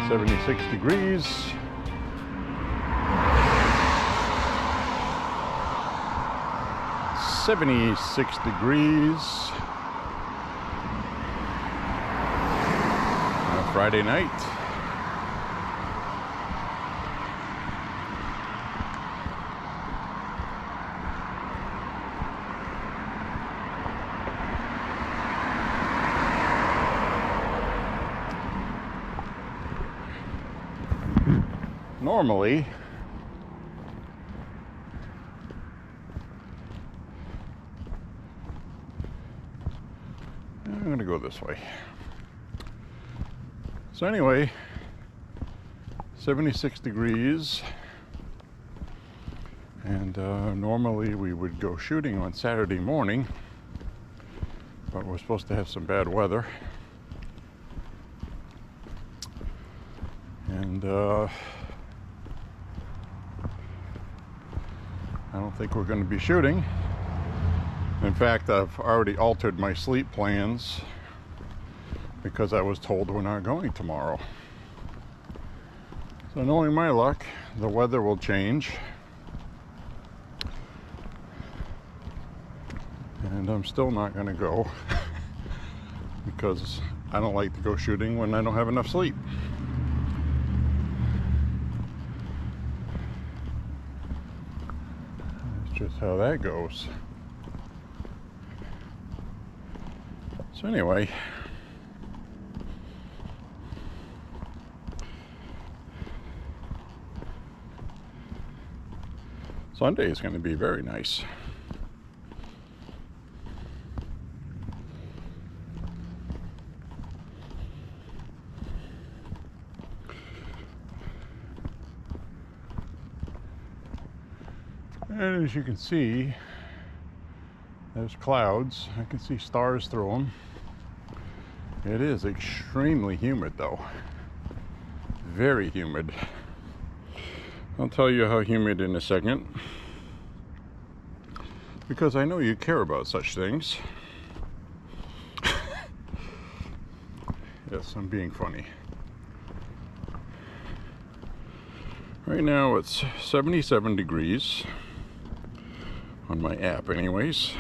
76 degrees. $76 degrees on a Friday night. Normally, I'm going to go this way. So anyway, 76 degrees, and normally we would go shooting on Saturday morning, but we're supposed to have some bad weather, and I don't think we're going to be shooting. In fact, I've already altered my sleep plans because I was told we're not going tomorrow. So knowing my luck, the weather will change. And I'm still not going to go because I don't like to go shooting when I don't have enough sleep. That's just how that goes. So anyway, Sunday is going to be very nice. And as you can see, there's clouds. I can see stars through them. It is extremely humid though. Very humid. I'll tell you how humid in a second, because I know you care about such things. Yes, I'm being funny. Right now it's 77 degrees on my app anyways.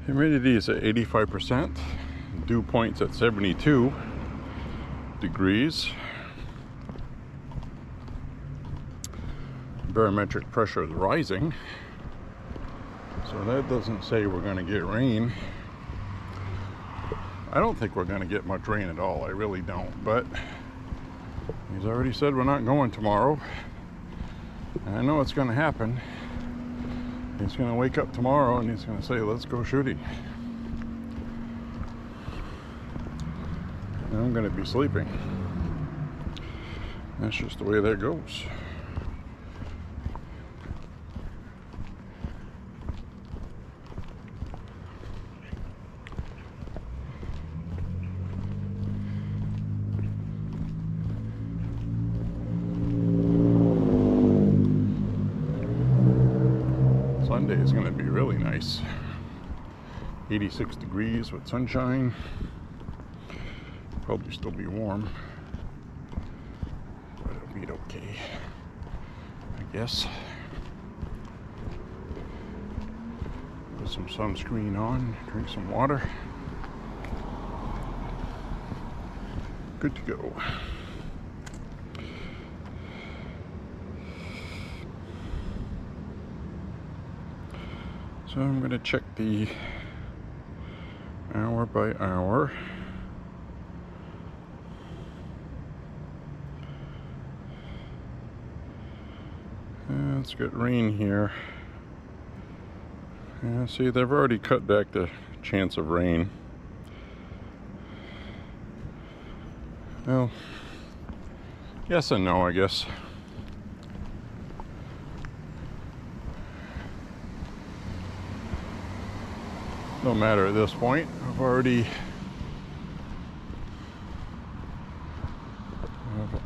Humidity is at 85%. Dew point's at 72 degrees. Barometric pressure is rising. So that doesn't say we're going to get rain. I don't think we're going to get much rain at all. I really don't. But he's already said we're not going tomorrow. And I know it's going to happen. He's going to wake up tomorrow and he's going to say, let's go shooting. And I'm going to be sleeping. That's just the way that goes. Sunday is going to be really nice. 86 degrees with sunshine. Probably still be warm, but it'll be okay, I guess. Put some sunscreen on, drink some water. Good to go. So I'm going to check the hour by hour. Let's get rain here. Yeah, see, they've already cut back the chance of rain. Well, yes and no, I guess. No matter at this point. I've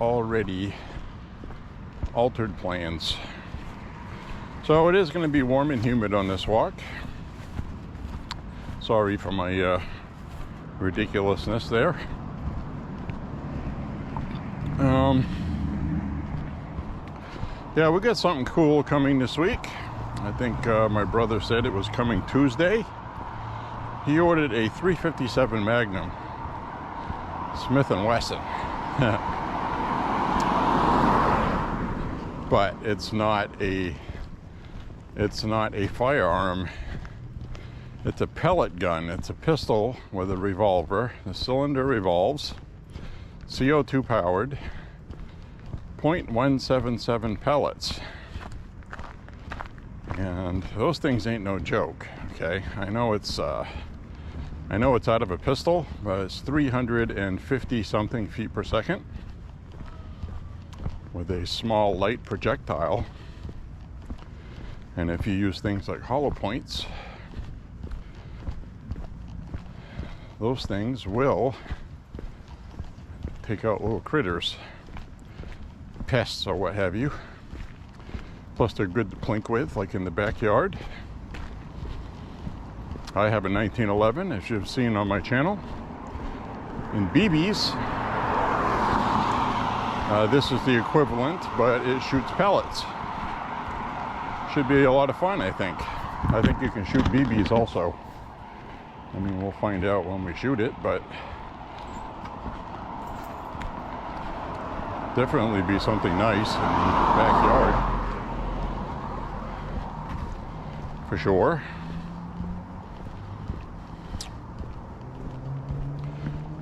already altered plans. So it is going to be warm and humid on this walk. Sorry for my ridiculousness there. Yeah, we got something cool coming this week. I think my brother said it was coming Tuesday. He ordered a 357 Magnum Smith & Wesson. But it's not a firearm. It's a pellet gun. It's a pistol with a revolver. The cylinder revolves. CO2 powered. .177 pellets. And those things ain't no joke. Okay, I know it's out of a pistol, but it's 350 something feet per second with a small light projectile. And if you use things like hollow points, those things will take out little critters, pests or what have you. Plus they're good to plink with, like in the backyard. I have a 1911, as you've seen on my channel, in BBs. This is the equivalent, but it shoots pellets. Should be a lot of fun, I think. I think you can shoot BBs also. I mean, we'll find out when we shoot it, but definitely be something nice in the backyard. For sure.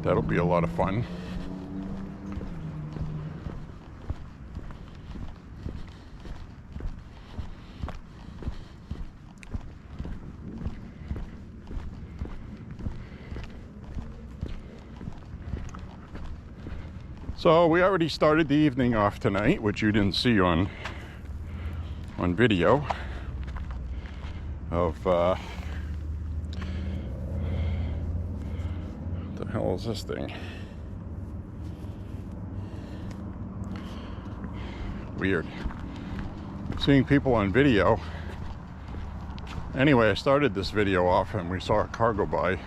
That'll be a lot of fun. So we already started the evening off tonight, which you didn't see on video, of what the hell is this thing? Weird. Seeing people on video. Anyway, I started this video off and we saw a car go by.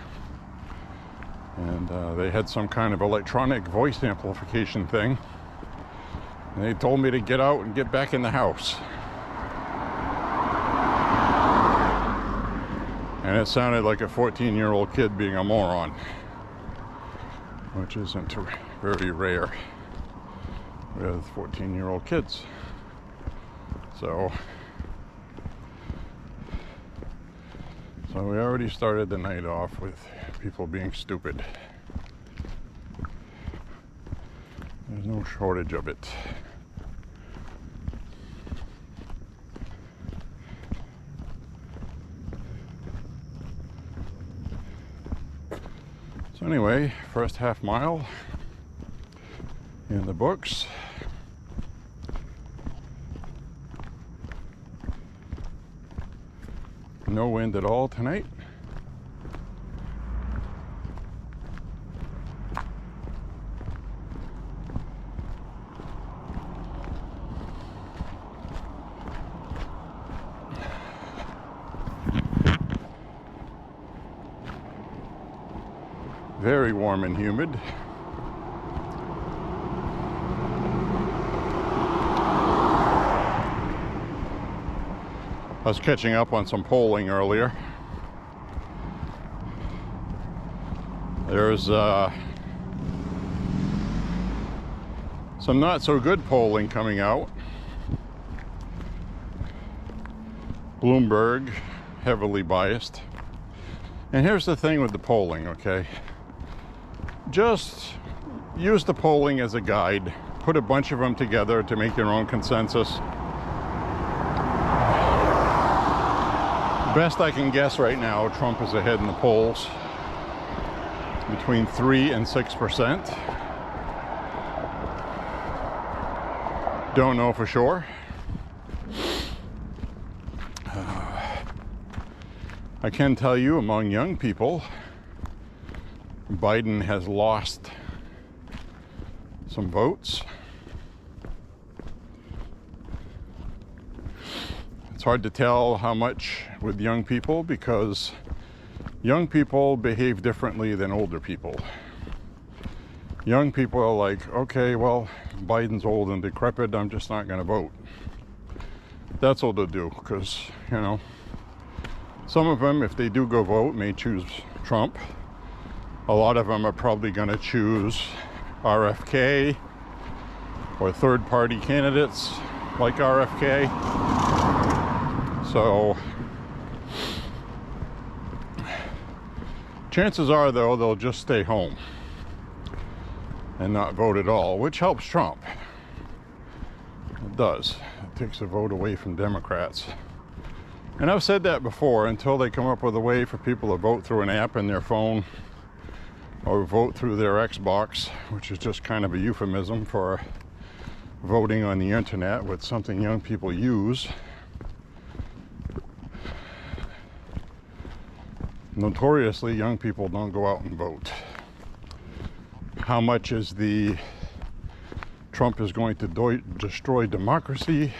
And they had some kind of electronic voice amplification thing. And they told me to get out and get back in the house. And it sounded like a 14-year-old kid being a moron, which isn't very rare with 14-year-old kids. So we already started the night off with people being stupid. There's no shortage of it. So anyway, first half mile in the books. No wind at all tonight. Very warm and humid. I was catching up on some polling earlier. There's some not so good polling coming out. Bloomberg, heavily biased. And here's the thing with the polling, okay? Just use the polling as a guide. Put a bunch of them together to make your own consensus. Best I can guess right now, Trump is ahead in the polls between 3 and 6%. Don't know for sure. I can tell you, among young people, Biden has lost some votes. It's hard to tell how much with young people because young people behave differently than older people. Young people are like, okay, well, Biden's old and decrepit, I'm just not going to vote. That's what they'll do, because, you know, some of them, if they do go vote, may choose Trump. A lot of them are probably going to choose RFK or third-party candidates like RFK. So chances are, though, they'll just stay home and not vote at all, which helps Trump. It does. It takes a vote away from Democrats. And I've said that before, until they come up with a way for people to vote through an app in their phone or vote through their Xbox, which is just kind of a euphemism for voting on the internet, with something young people use. Notoriously, young people don't go out and vote. How much is the Trump is going to destroy democracy,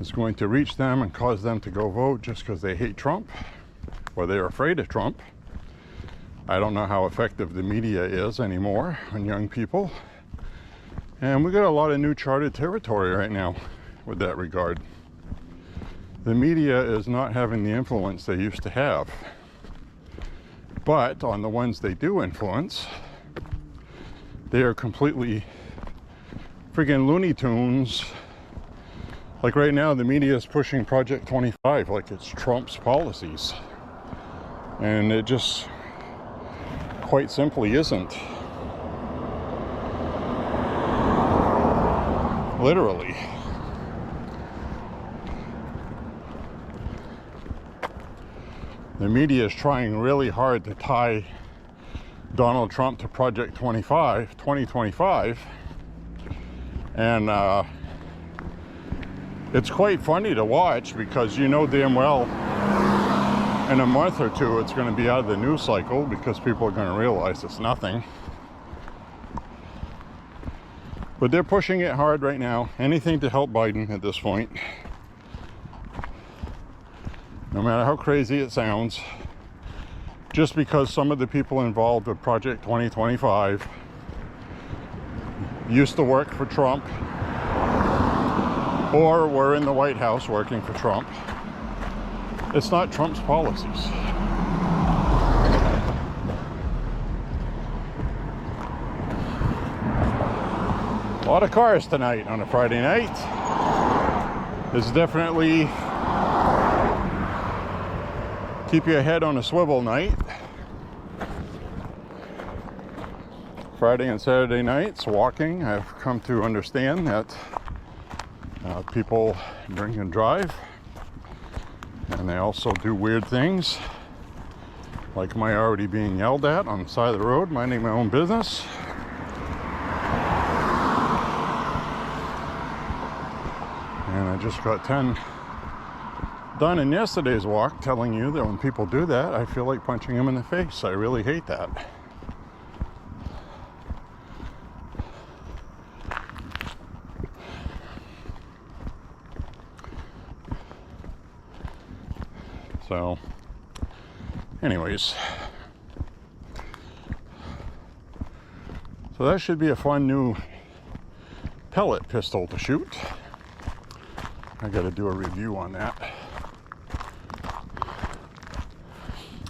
is going to reach them and cause them to go vote just because they hate Trump or they're afraid of Trump? I don't know how effective the media is anymore on young people. And we got a lot of new charted territory right now with that regard. The media is not having the influence they used to have. But on the ones they do influence, they are completely friggin' Looney Tunes. Like right now, the media is pushing Project 25 like it's Trump's policies. And it just quite simply isn't. Literally. The media is trying really hard to tie Donald Trump to Project 2025. And it's quite funny to watch, because you know damn well in a month or two it's going to be out of the news cycle, because people are going to realize it's nothing. But they're pushing it hard right now. Anything to help Biden at this point. No matter how crazy it sounds. Just because some of the people involved with Project 2025 used to work for Trump or were in the White House working for Trump. It's not Trump's policies. A lot of cars tonight on a Friday night. It's definitely keep your head on a swivel night. Friday and Saturday nights, walking, I've come to understand that people drink and drive, and they also do weird things, like my already being yelled at on the side of the road, minding my own business. And I just got 10 done in yesterday's walk, telling you that when people do that, I feel like punching them in the face. I really hate that. So, anyways. So that should be a fun new pellet pistol to shoot. I gotta do a review on that.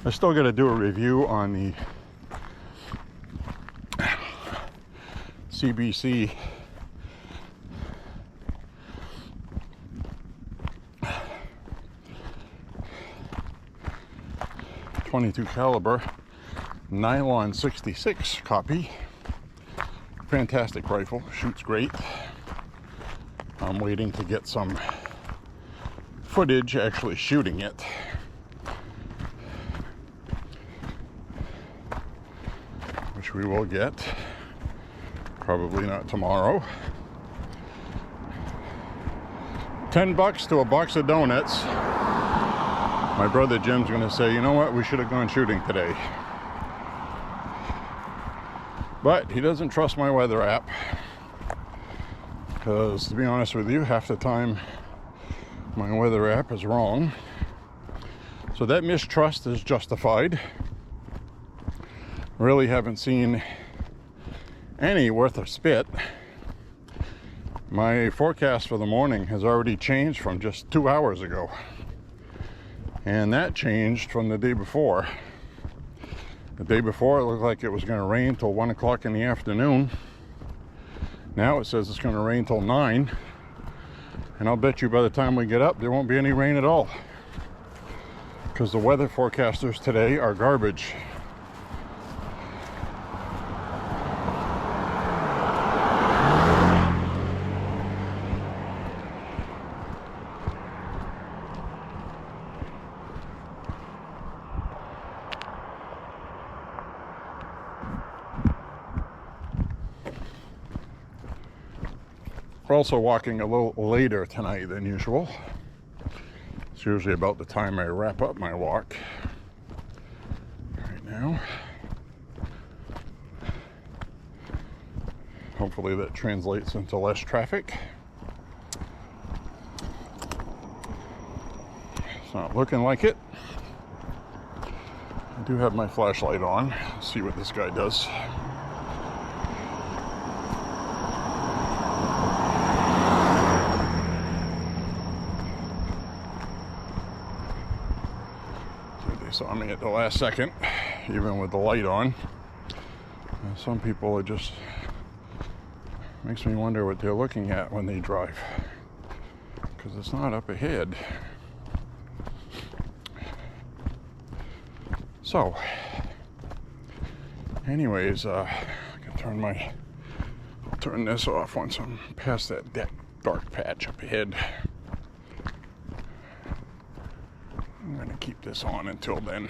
I still got to do a review on the CBC .22 caliber nylon 66 copy. Fantastic rifle, shoots great. I'm waiting to get some footage actually shooting it. Which we will get. Probably not tomorrow. $10 to a box of donuts. My brother Jim's going to say, you know what, we should have gone shooting today. But he doesn't trust my weather app. Because, to be honest with you, half the time my weather app is wrong. So that mistrust is justified. Really haven't seen any worth of spit. My forecast for the morning has already changed from just 2 hours ago. And that changed from the day before. The day before, it looked like it was going to rain till 1 o'clock in the afternoon. Now it says it's going to rain till 9. And I'll bet you by the time we get up, there won't be any rain at all. Because the weather forecasters today are garbage. We're also walking a little later tonight than usual. It's usually about the time I wrap up my walk. Right now. Hopefully that translates into less traffic. It's not looking like it. I do have my flashlight on. Let's see what this guy does. Saw me at the last second, even with the light on. Some people, it just makes me wonder what they're looking at when they drive, because it's not up ahead. So, anyways, I can turn this off once I'm past that dark patch up ahead. I'm going to keep this on until then.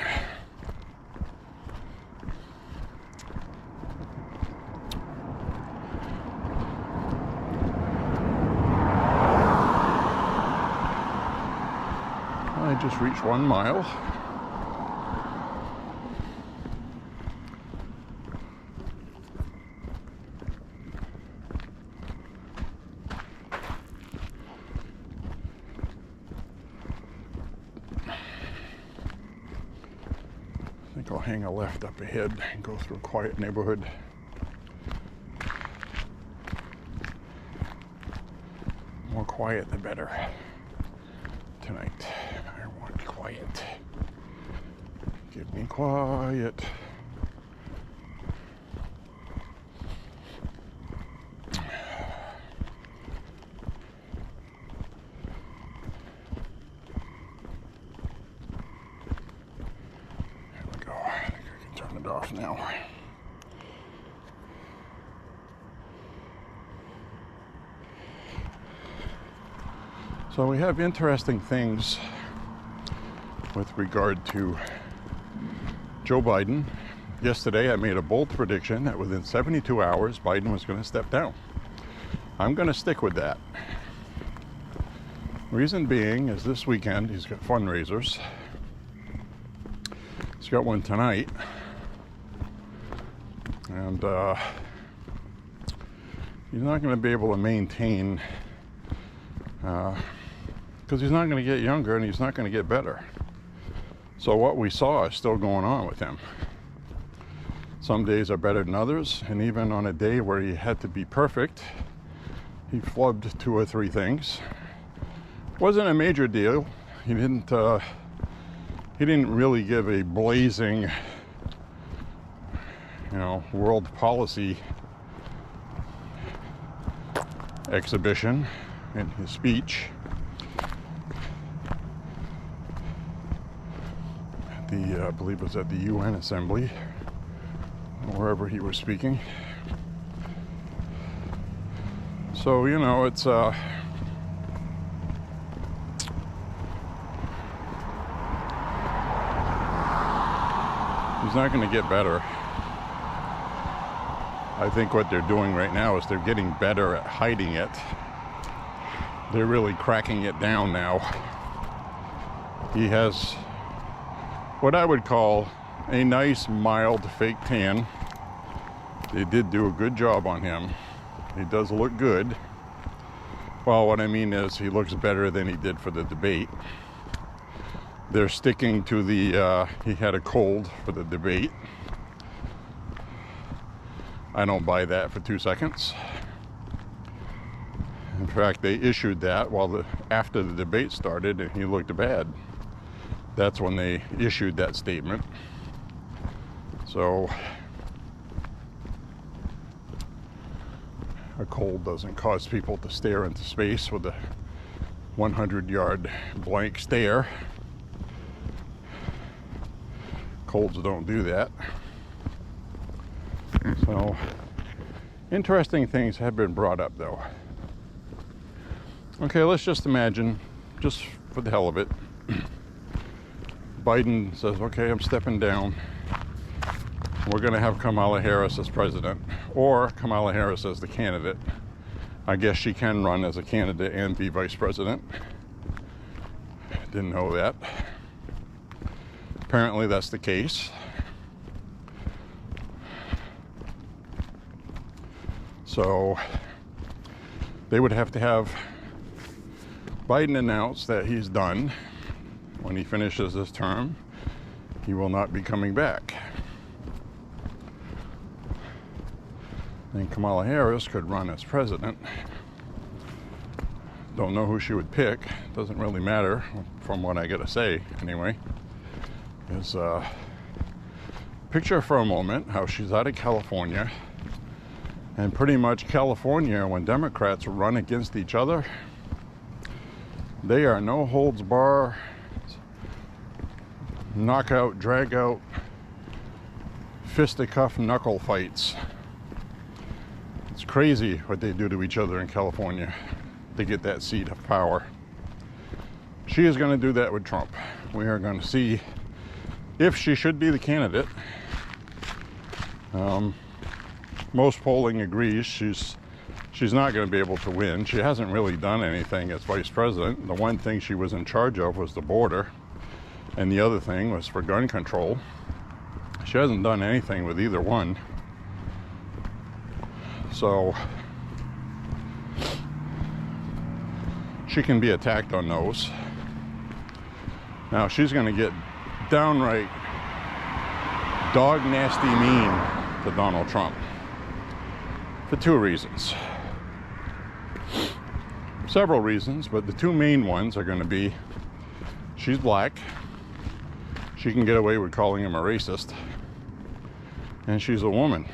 I just reached 1 mile. I think I'll hang a left up ahead and go through a quiet neighborhood. More quiet the better tonight. I want quiet. Give me quiet. Off now. So we have interesting things with regard to Joe Biden. Yesterday I made a bold prediction that within 72 hours Biden was going to step down. I'm going to stick with that. Reason being is this weekend he's got fundraisers. He's got one tonight. And he's not going to be able to maintain, because he's not going to get younger and he's not going to get better. So what we saw is still going on with him. Some days are better than others, and even on a day where he had to be perfect, he flubbed 2 or 3 things. Wasn't a major deal. He didn't really give a blazing, world policy exhibition in his speech. I believe it was at the UN Assembly, wherever he was speaking. So, it's he's not going to get better. I think what they're doing right now is they're getting better at hiding it. They're really cracking it down now. He has what I would call a nice, mild fake tan. They did do a good job on him. He does look good. Well, what I mean is he looks better than he did for the debate. they're sticking to the, he had a cold for the debate. I don't buy that for 2 seconds. In fact, they issued that after the debate started and he looked bad. That's when they issued that statement. So a cold doesn't cause people to stare into space with a 100-yard blank stare. Colds don't do that. So interesting things have been brought up though. Okay, let's just imagine, just for the hell of it, Biden says, okay, I'm stepping down. We're going to have Kamala Harris as president, or Kamala Harris as the candidate. I guess she can run as a candidate and be vice president. Didn't know that. Apparently that's the case. So they would have to have Biden announce that he's done. When he finishes his term, he will not be coming back. Then Kamala Harris could run as president. Don't know who she would pick. Doesn't really matter from what I gotta say anyway. Is picture for a moment how she's out of California, and pretty much California, when Democrats run against each other, they are no holds bar, knockout, drag out, fisticuff knuckle fights. It's crazy what they do to each other in California to get that seat of power. She is going to do that with Trump. We are going to see if she should be the candidate. Most polling agrees she's not going to be able to win. She hasn't really done anything as vice president. The one thing she was in charge of was the border, and the other thing was for gun control. She hasn't done anything with either one. So she can be attacked on those. Now she's going to get downright dog nasty mean to Donald Trump for 2 reasons. Several reasons, but the 2 main ones are going to be she's black. She can get away with calling him a racist. And she's a woman.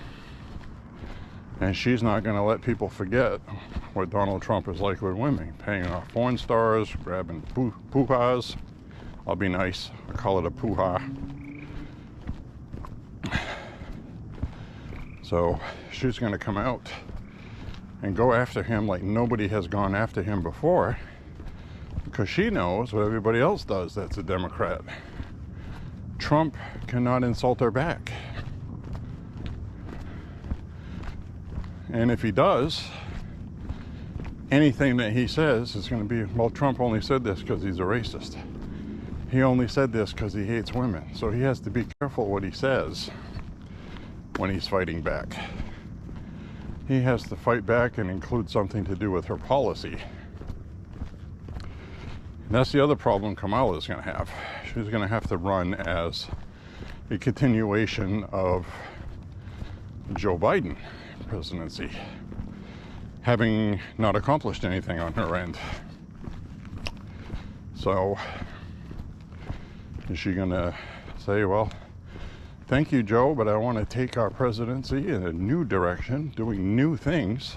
And she's not going to let people forget what Donald Trump is like with women. Paying off porn stars, grabbing poo-has. I'll be nice. I'll call it a poo-ha. So she's going to come out and go after him like nobody has gone after him before, because she knows what everybody else does that's a Democrat. Trump cannot insult her back. And if he does, anything that he says is going to be, well, Trump only said this because he's a racist. He only said this because he hates women. So he has to be careful what he says when he's fighting back. He has to fight back and include something to do with her policy. And that's the other problem Kamala is going to have. She's going to have to run as a continuation of Joe Biden presidency, having not accomplished anything on her end. So is she going to say, well, thank you, Joe, but I want to take our presidency in a new direction, doing new things?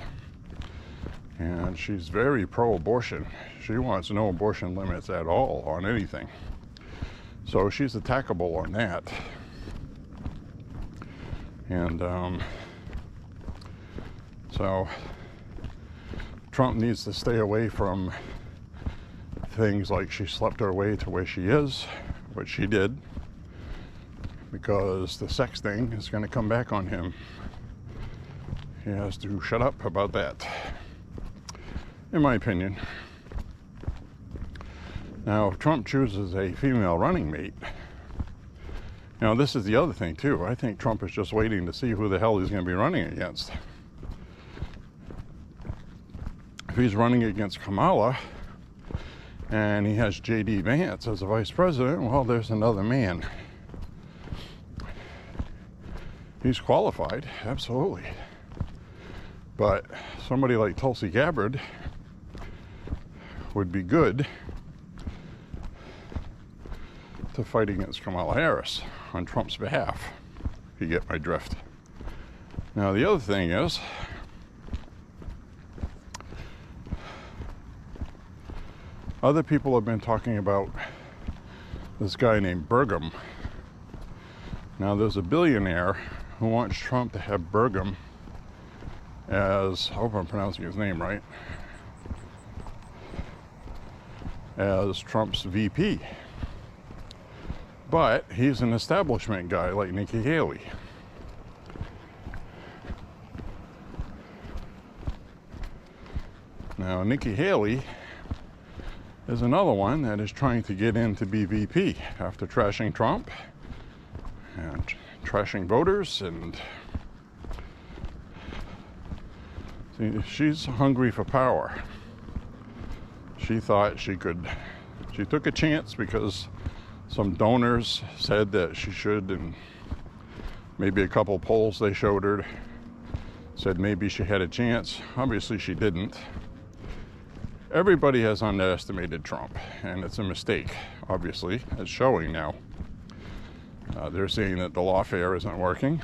And she's very pro-abortion. She wants no abortion limits at all on anything. So she's attackable on that. And so Trump needs to stay away from things like she slept her way to where she is, which she did, because the sex thing is going to come back on him. He has to shut up about that, in my opinion. Now, if Trump chooses a female running mate, now this is the other thing too. I think Trump is just waiting to see who the hell he's going to be running against. If he's running against Kamala, and he has J.D. Vance as a vice president. Well, there's another man. He's qualified, absolutely. But somebody like Tulsi Gabbard would be good to fight against Kamala Harris on Trump's behalf. You get my drift. Now, the other thing is, other people have been talking about this guy named Burgum. Now, there's a billionaire who wants Trump to have Burgum as, I hope I'm pronouncing his name right, as Trump's VP. But he's an establishment guy like Nikki Haley. Now, Nikki Haley is another one that is trying to get in to be VP after trashing Trump and trashing voters, and see, she's hungry for power. She thought she took a chance because some donors said that she should, and maybe a couple polls they showed her said maybe she had a chance. Obviously she didn't. Everybody has underestimated Trump, and it's a mistake, obviously. It's showing now. They're saying that the lawfare isn't working.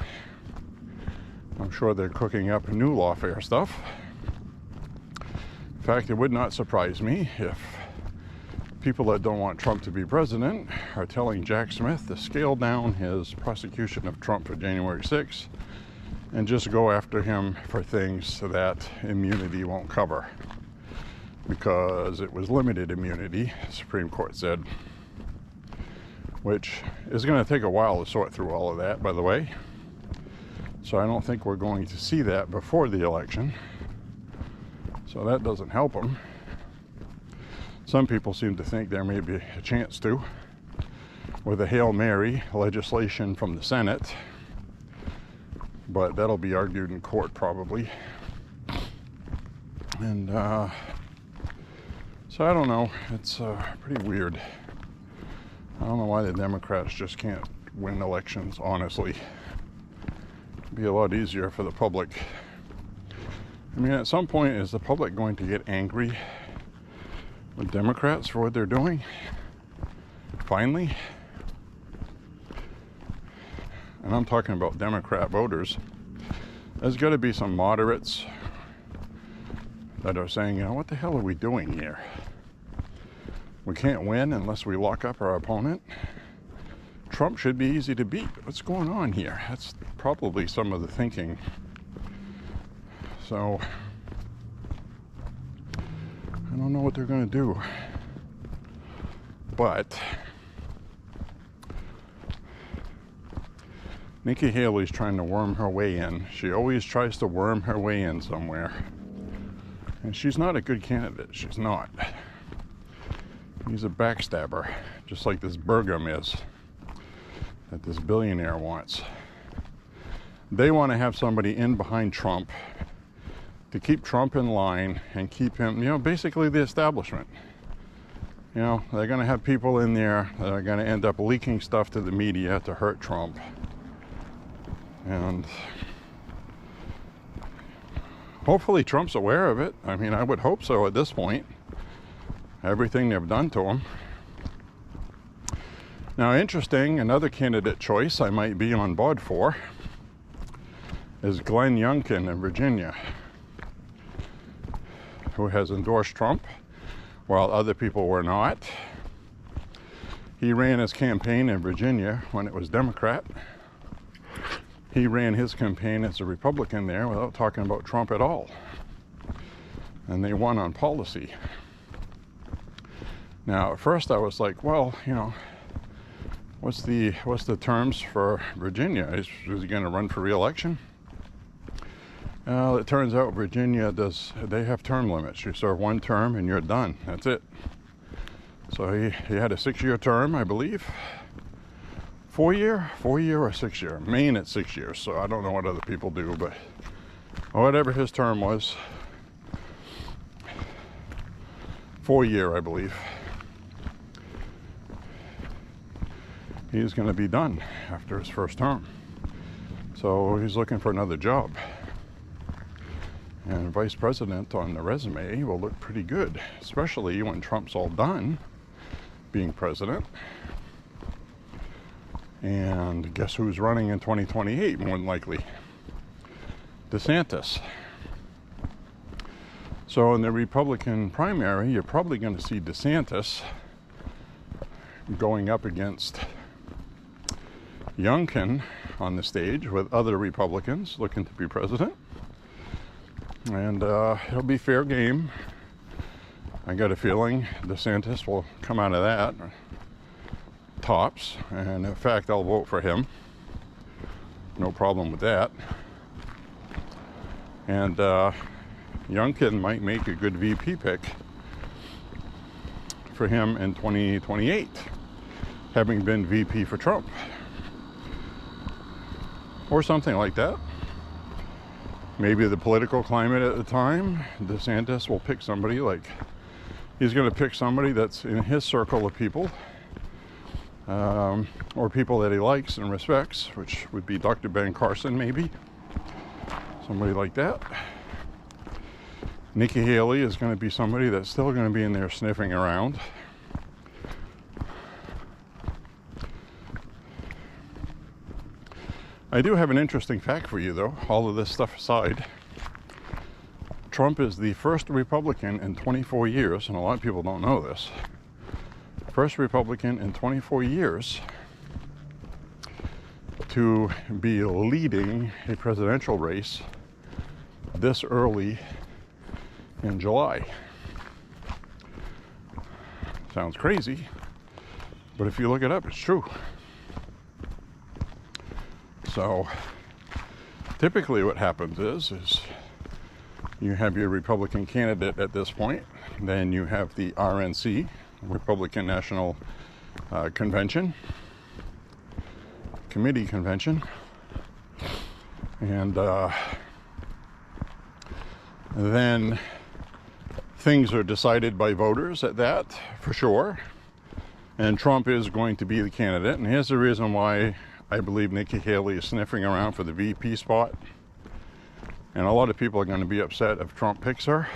I'm sure they're cooking up new lawfare stuff. In fact, it would not surprise me if people that don't want Trump to be president are telling Jack Smith to scale down his prosecution of Trump for January 6th and just go after him for things that immunity won't cover. Because it was limited immunity, the Supreme Court said, which is going to take a while to sort through all of that, by the way. So I don't think we're going to see that before the election. So that doesn't help them. Some people seem to think there may be a chance to, with a Hail Mary legislation from the Senate, but that'll be argued in court probably. And so I don't know, it's pretty weird. I don't know why the Democrats just can't win elections, honestly. It'd be a lot easier for the public. I mean, at some point, is the public going to get angry with Democrats for what they're doing? Finally? And I'm talking about Democrat voters. There's got to be some moderates that are saying, you know, what the hell are we doing here? We can't win unless we lock up our opponent. Trump should be easy to beat. What's going on here? That's probably some of the thinking. So, I don't know what they're going to do. But Nikki Haley's trying to worm her way in. She always tries to worm her way in somewhere. And she's not a good candidate. She's not. He's a backstabber, just like this Burgum is, that this billionaire wants. They want to have somebody in behind Trump to keep Trump in line and keep him, you know, basically the establishment. You know, they're going to have people in there that are going to end up leaking stuff to the media to hurt Trump. And hopefully Trump's aware of it. I mean, I would hope so at this point. Everything they've done to him. Now, interesting, another candidate choice I might be on board for is Glenn Youngkin in Virginia, who has endorsed Trump while other people were not. He ran his campaign in Virginia when it was Democrat. He ran his campaign as a Republican there without talking about Trump at all. And they won on policy. Now, at first I was like, well, you know, what's the terms for Virginia? Is he going to run for re-election? Well, it turns out Virginia they have term limits. You serve one term and you're done. That's it. So he had a 6-year term, I believe. 4-year or 6-year. Maine at 6 years, so I don't know what other people do, but whatever his term was, 4-year, I believe. he's going to be done after his first term. So he's looking for another job. And vice president on the resume will look pretty good, especially when Trump's all done being president. And guess who's running in 2028, more than likely? DeSantis. So in the Republican primary, you're probably going to see DeSantis going up against Youngkin on the stage with other Republicans looking to be president. And it'll be fair game. I got a feeling DeSantis will come out of that tops. And in fact, I'll vote for him. No problem with that. And Youngkin might make a good VP pick for him in 2028, having been VP for Trump. Or something like that. Maybe the political climate at the time, DeSantis will pick somebody he's going to pick somebody that's in his circle of people, or people that he likes and respects, which would be Dr. Ben Carson, maybe. Somebody like that. Nikki Haley is going to be somebody that's still going to be in there sniffing around. I do have an interesting fact for you, though, all of this stuff aside. Trump is the first Republican in 24 years, and a lot of people don't know this, first Republican in 24 years to be leading a presidential race this early in July. Sounds crazy, but if you look it up, it's true. So typically what happens is you have your Republican candidate at this point, then you have the RNC, Republican National Convention, Committee Convention, and then things are decided by voters at that, for sure, and Trump is going to be the candidate. And here's the reason why I believe Nikki Haley is sniffing around for the VP spot. And a lot of people are going to be upset if Trump picks her.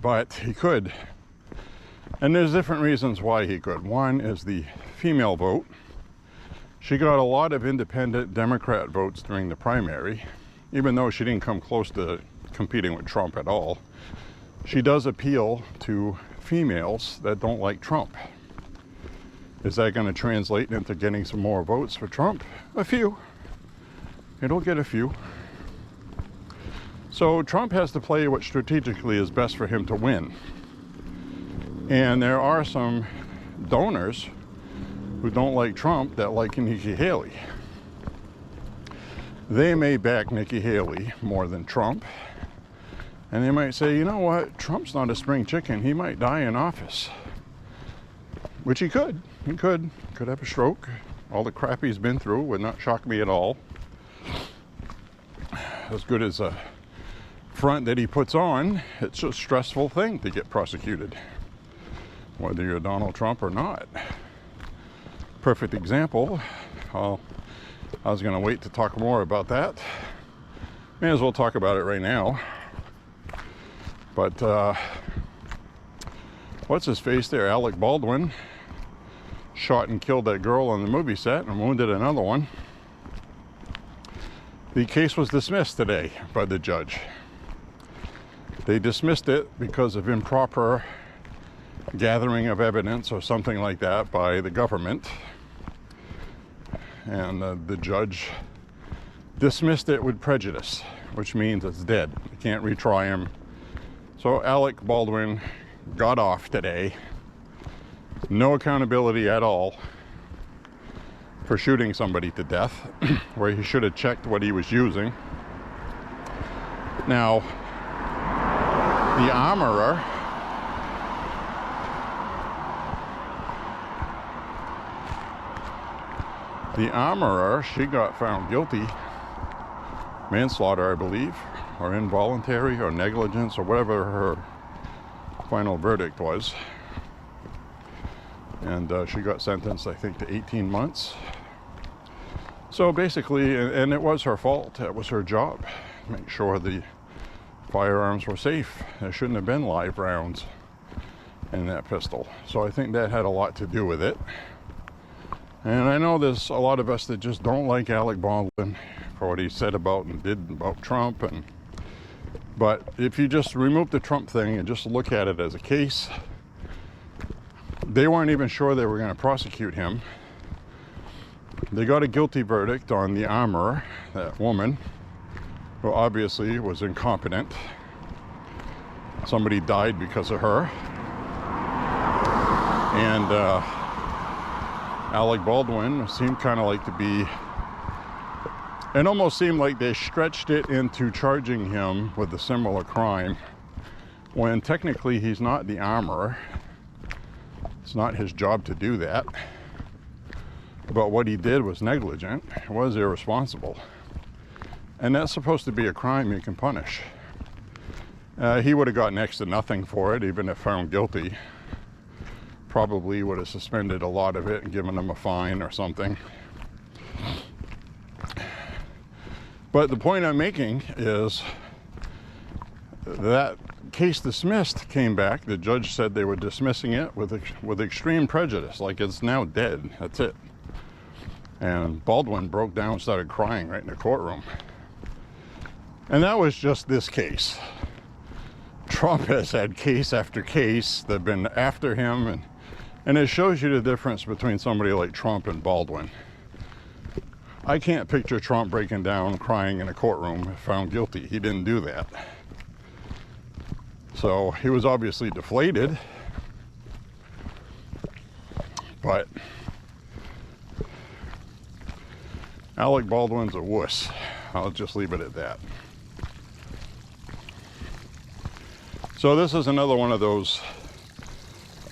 But he could. And there's different reasons why he could. One is the female vote. She got a lot of independent Democrat votes during the primary, even though she didn't come close to competing with Trump at all. She does appeal to females that don't like Trump. Is that going to translate into getting some more votes for Trump? A few. It'll get a few. So Trump has to play what strategically is best for him to win. And there are some donors who don't like Trump that like Nikki Haley. They may back Nikki Haley more than Trump. And they might say, you know what, Trump's not a spring chicken. He might die in office. Which he could. He could have a stroke. All the crap he's been through would not shock me at all. As good as a front that he puts on, it's a stressful thing to get prosecuted, whether you're Donald Trump or not. Perfect example. I was going to wait to talk more about that. May as well talk about it right now. But what's his face there? Alec Baldwin shot and killed that girl on the movie set and wounded another one. The case was dismissed today by the judge. They dismissed it because of improper gathering of evidence or something like that by the government. And the judge dismissed it with prejudice, which means it's dead. You can't retry him. So Alec Baldwin got off today. No accountability at all for shooting somebody to death, where he should have checked what he was using. Now, the armorer, she got found guilty, manslaughter, I believe, or involuntary, or negligence, or whatever her final verdict was. and she got sentenced, I think, to 18 months. So basically, and it was her fault. It was her job. Make sure the firearms were safe. There shouldn't have been live rounds in that pistol. So I think that had a lot to do with it. And I know there's a lot of us that just don't like Alec Baldwin for what he said about and did about Trump. But if you just remove the Trump thing and just look at it as a case, they weren't even sure they were going to prosecute him. They got a guilty verdict on the armorer, that woman, who obviously was incompetent. Somebody died because of her. And Alec Baldwin seemed kind of like to be, it almost seemed like they stretched it into charging him with a similar crime, when technically he's not the armorer. It's not his job to do that. But what he did was negligent, was irresponsible. And that's supposed to be a crime you can punish. He would have got next to nothing for it, even if found guilty. Probably would have suspended a lot of it and given him a fine or something. But the point I'm making is that case dismissed came back. The judge said they were dismissing it with extreme prejudice, like it's now dead. That's it. And Baldwin broke down and started crying right in the courtroom. And that was just this case. Trump has had case after case that have been after him, and it shows you the difference between somebody like Trump and Baldwin. I can't picture Trump breaking down, crying in a courtroom if found guilty. He didn't do that. So he was obviously deflated, but Alec Baldwin's a wuss. I'll just leave it at that. So this is another one of those,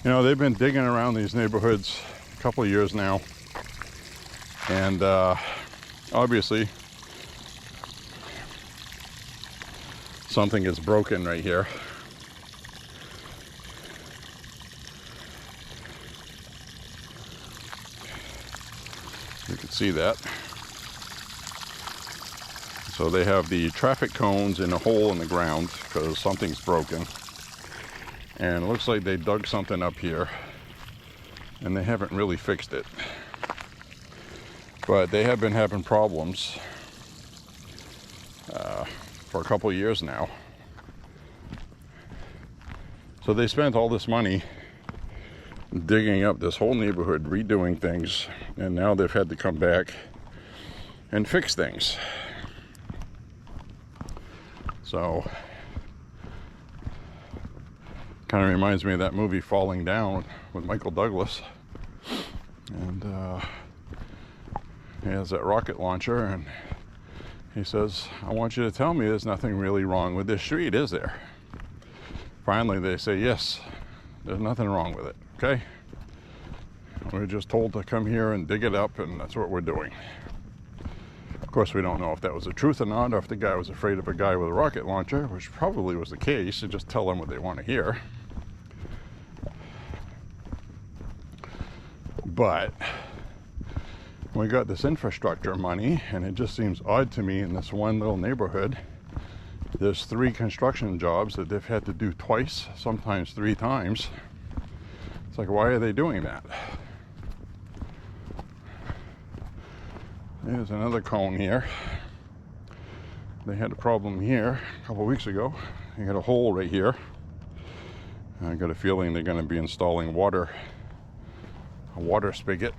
you know, they've been digging around these neighborhoods a couple of years now. And obviously something is broken right here. You can see that. So they have the traffic cones in a hole in the ground because something's broken. And it looks like they dug something up here and they haven't really fixed it. But they have been having problems for a couple of years now. So they spent all this money digging up this whole neighborhood, redoing things, and now they've had to come back and fix things. So kind of reminds me of that movie Falling Down with Michael Douglas. And he has that rocket launcher and he says, I want you to tell me there's nothing really wrong with this street, is there? Finally they say, yes, there's nothing wrong with it, okay? We're just told to come here and dig it up, and that's what we're doing. Of course, we don't know if that was the truth or not, or if the guy was afraid of a guy with a rocket launcher, which probably was the case, and just tell them what they want to hear. But we got this infrastructure money, and it just seems odd to me in this one little neighborhood. There's 3 construction jobs that they've had to do twice, sometimes 3 times. It's like, why are they doing that? There's another cone here. They had a problem here a couple weeks ago. They got a hole right here. I got a feeling they're going to be installing a water spigot.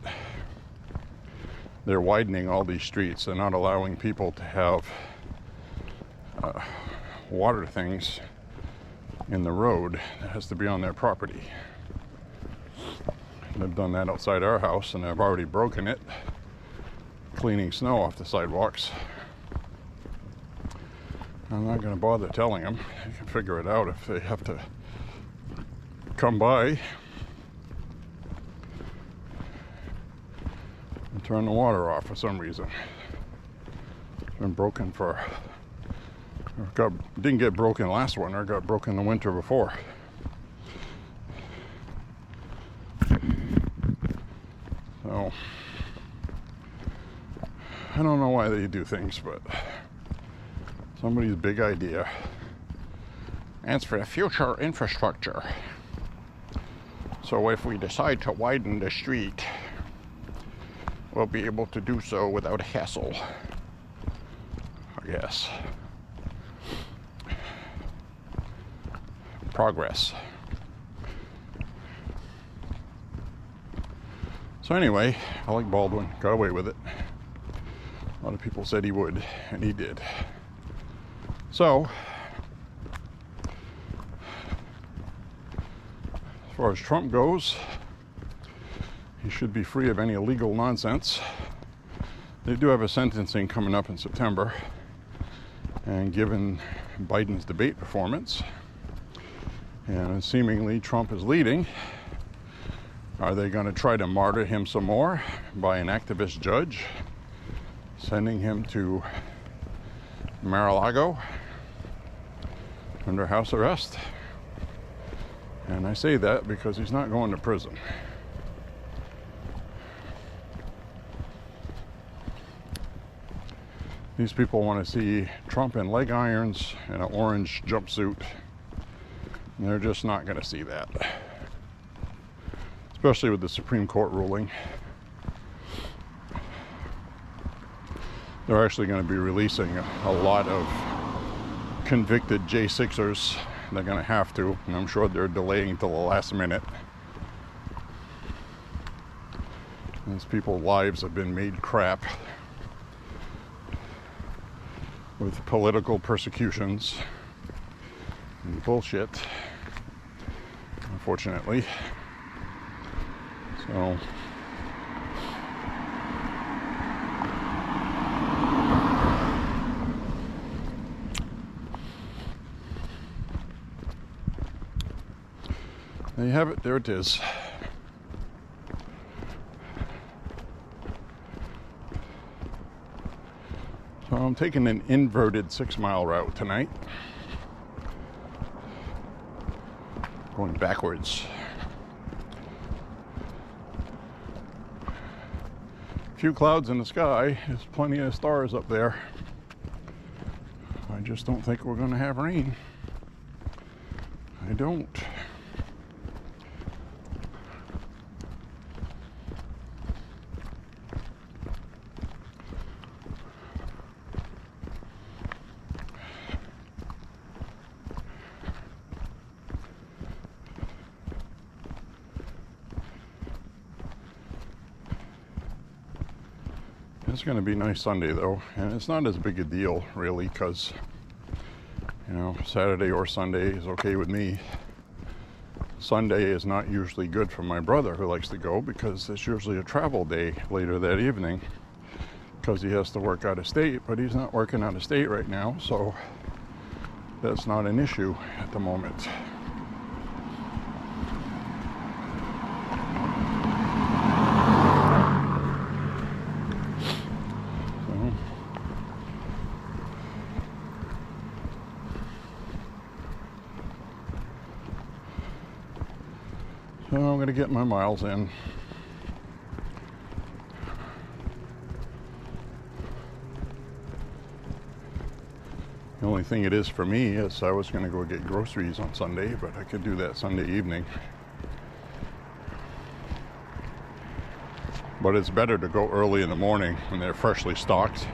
They're widening all these streets. They're not allowing people to have water things in the road. It has to be on their property. They've done that outside our house, and I've already broken it, cleaning snow off the sidewalks. I'm not going to bother telling them. They can figure it out if they have to come by and turn the water off for some reason. It's been broken didn't get broken last winter, got broken the winter before. So I don't know why they do things, but somebody's big idea. And it's for the future infrastructure. So if we decide to widen the street, we'll be able to do so without hassle, I guess. Progress. So anyway, I like Baldwin. Got away with it. A lot of people said he would, and he did. So, as far as Trump goes, he should be free of any illegal nonsense. They do have a sentencing coming up in September, and given Biden's debate performance, and seemingly Trump is leading, are they going to try to martyr him some more by an activist judge, sending him to Mar-a-Lago under house arrest? And I say that because he's not going to prison. These people want to see Trump in leg irons and an orange jumpsuit. And they're just not going to see that. Especially with the Supreme Court ruling. They're actually going to be releasing a lot of convicted J6ers. They're going to have to, and I'm sure they're delaying till the last minute. These people's lives have been made crap with political persecutions and bullshit, unfortunately. So there you have it. There it is. So I'm taking an inverted 6-mile route tonight, going backwards. Few clouds in the sky. There's plenty of stars up there. I just don't think we're going to have rain. I don't. It's going to be a nice Sunday though, and it's not as big a deal really, because you know, Saturday or Sunday is okay with me. Sunday is not usually good for my brother, who likes to go, because it's usually a travel day later that evening, because he has to work out of state. But he's not working out of state right now, so that's not an issue at the moment. So I'm going to get my miles in. The only thing it is for me is I was going to go get groceries on Sunday, but I could do that Sunday evening. But it's better to go early in the morning when they're freshly stocked.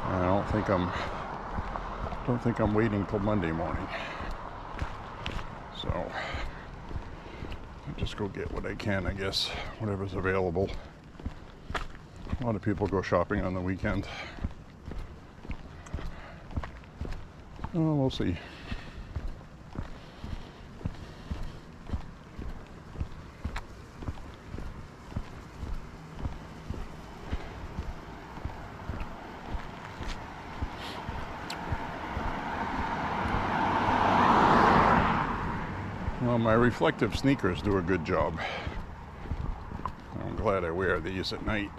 I don't think I'm waiting till Monday morning. So I'll just go get what I can, I guess, whatever's available. A lot of people go shopping on the weekend. Oh, we'll see. Well, my reflective sneakers do a good job. I'm glad I wear these at night.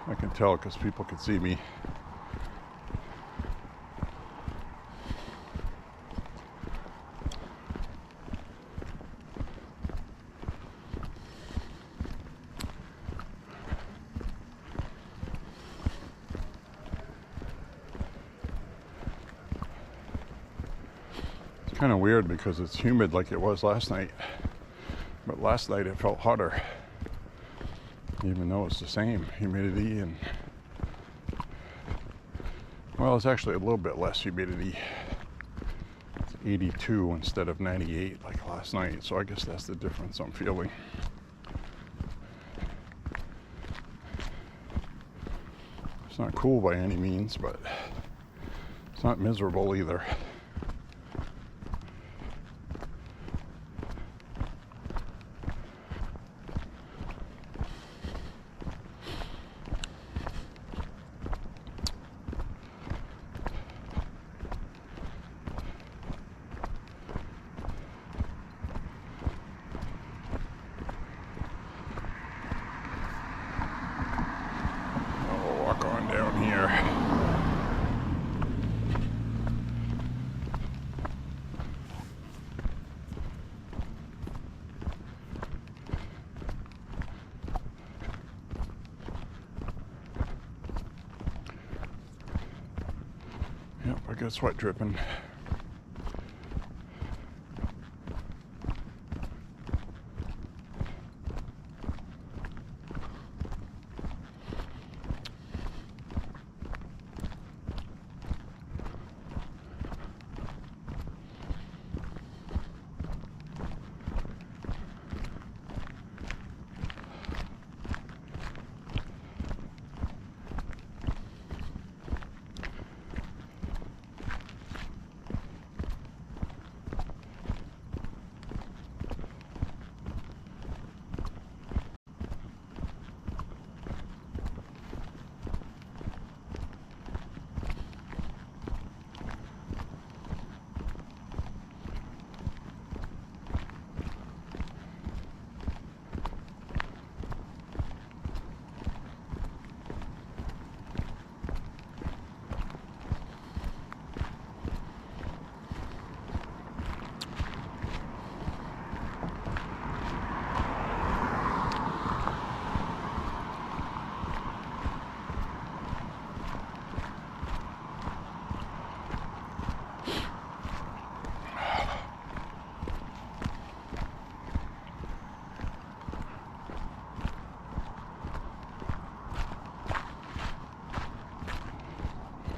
I can tell because people can see me. kind of weird because it's humid like it was last night. But last night it felt hotter, even though it's the same humidity. And well, it's actually a little bit less humidity. It's 82 instead of 98 like last night. So I guess that's the difference I'm feeling. It's not cool by any means, but it's not miserable either. Walk on down here. Yep, I got sweat dripping.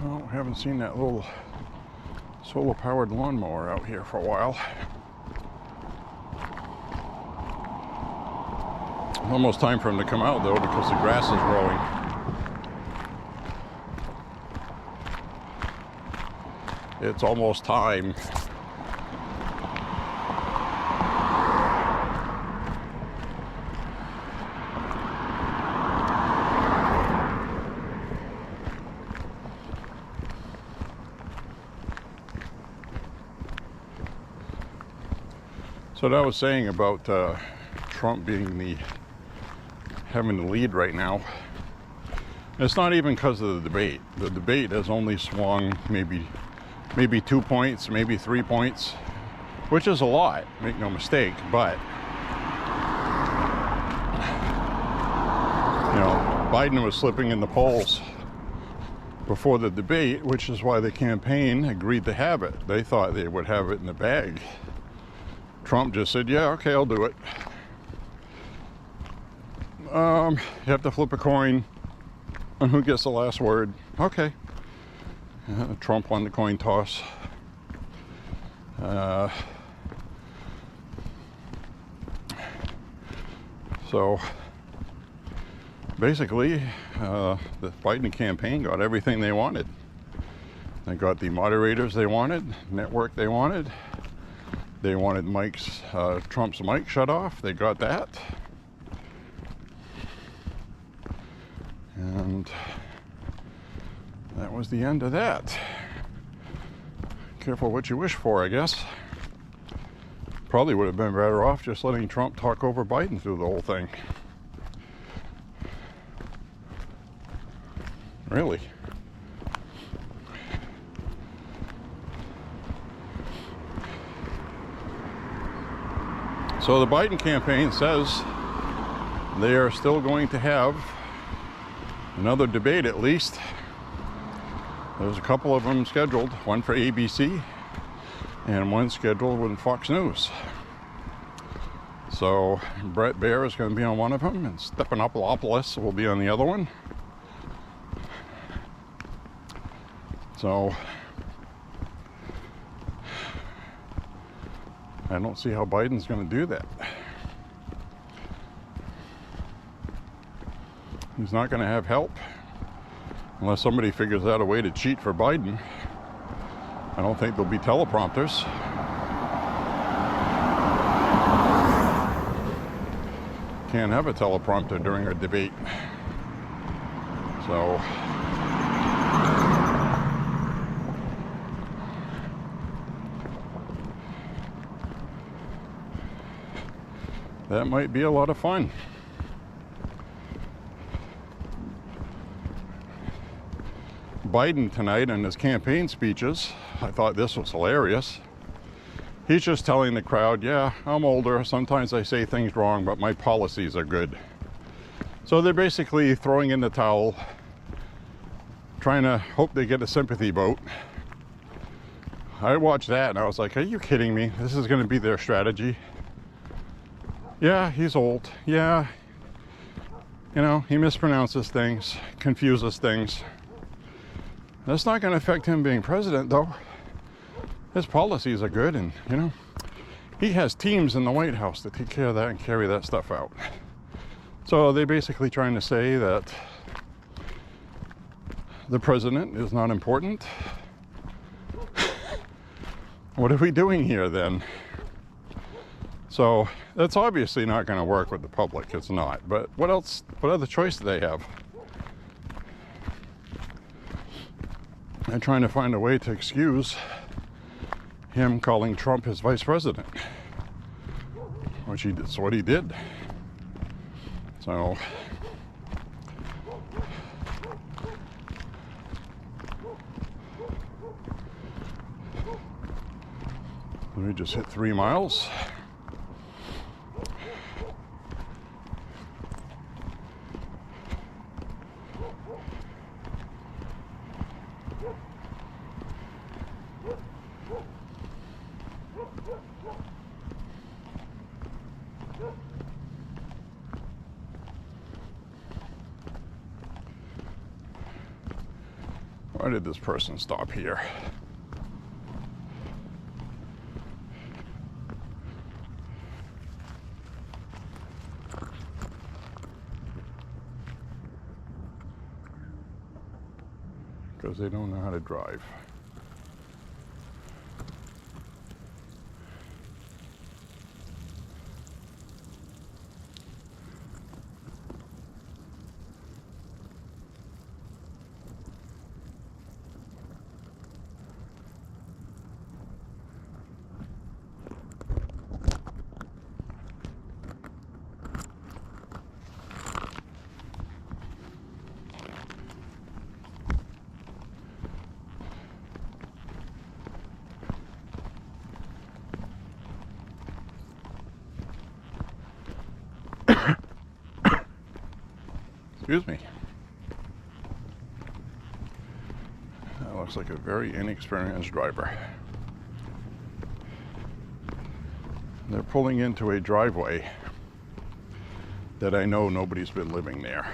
Well, haven't seen that little solar-powered lawnmower out here for a while. Almost time for him to come out though, because the grass is growing. It's almost time. So what I was saying about Trump being having the lead right now, it's not even because of the debate. The debate has only swung maybe 2 points, maybe 3 points, which is a lot, make no mistake, but you know, Biden was slipping in the polls before the debate, which is why the campaign agreed to have it. They thought they would have it in the bag. Trump just said, yeah, okay, I'll do it. You have to flip a coin on who gets the last word. Okay. Trump won the coin toss. So basically, the Biden campaign got everything they wanted. They got the moderators they wanted, network they wanted. They wanted Trump's mic shut off. They got that. And that was the end of that. Careful what you wish for, I guess. Probably would have been better off just letting Trump talk over Biden through the whole thing. Really. So the Biden campaign says they are still going to have another debate at least. There's a couple of them scheduled, one for ABC, and one scheduled with Fox News. So Brett Baer is going to be on one of them, and Stephanopoulos will be on the other one. So I don't see how Biden's going to do that. He's not going to have help unless somebody figures out a way to cheat for Biden. I don't think there'll be teleprompters. Can't have a teleprompter during a debate. So that might be a lot of fun. Biden tonight in his campaign speeches, I thought this was hilarious. He's just telling the crowd, yeah, I'm older, sometimes I say things wrong, but my policies are good. So they're basically throwing in the towel, trying to hope they get a sympathy vote. I watched that and I was like, are you kidding me? This is going to be their strategy? Yeah, he's old. Yeah, you know, he mispronounces things, confuses things. That's not going to affect him being president, though. His policies are good, and, you know, he has teams in the White House that take care of that and carry that stuff out. So they're basically trying to say that the president is not important. What are we doing here, then? So that's obviously not going to work with the public. It's not. But what else? What other choice do they have? And trying to find a way to excuse him calling Trump his vice president, which that's what he did. So we just hit 3 miles. Why did this person stop here? Because they don't know how to drive. Excuse me. That looks like a very inexperienced driver. They're pulling into a driveway that I know nobody's been living there.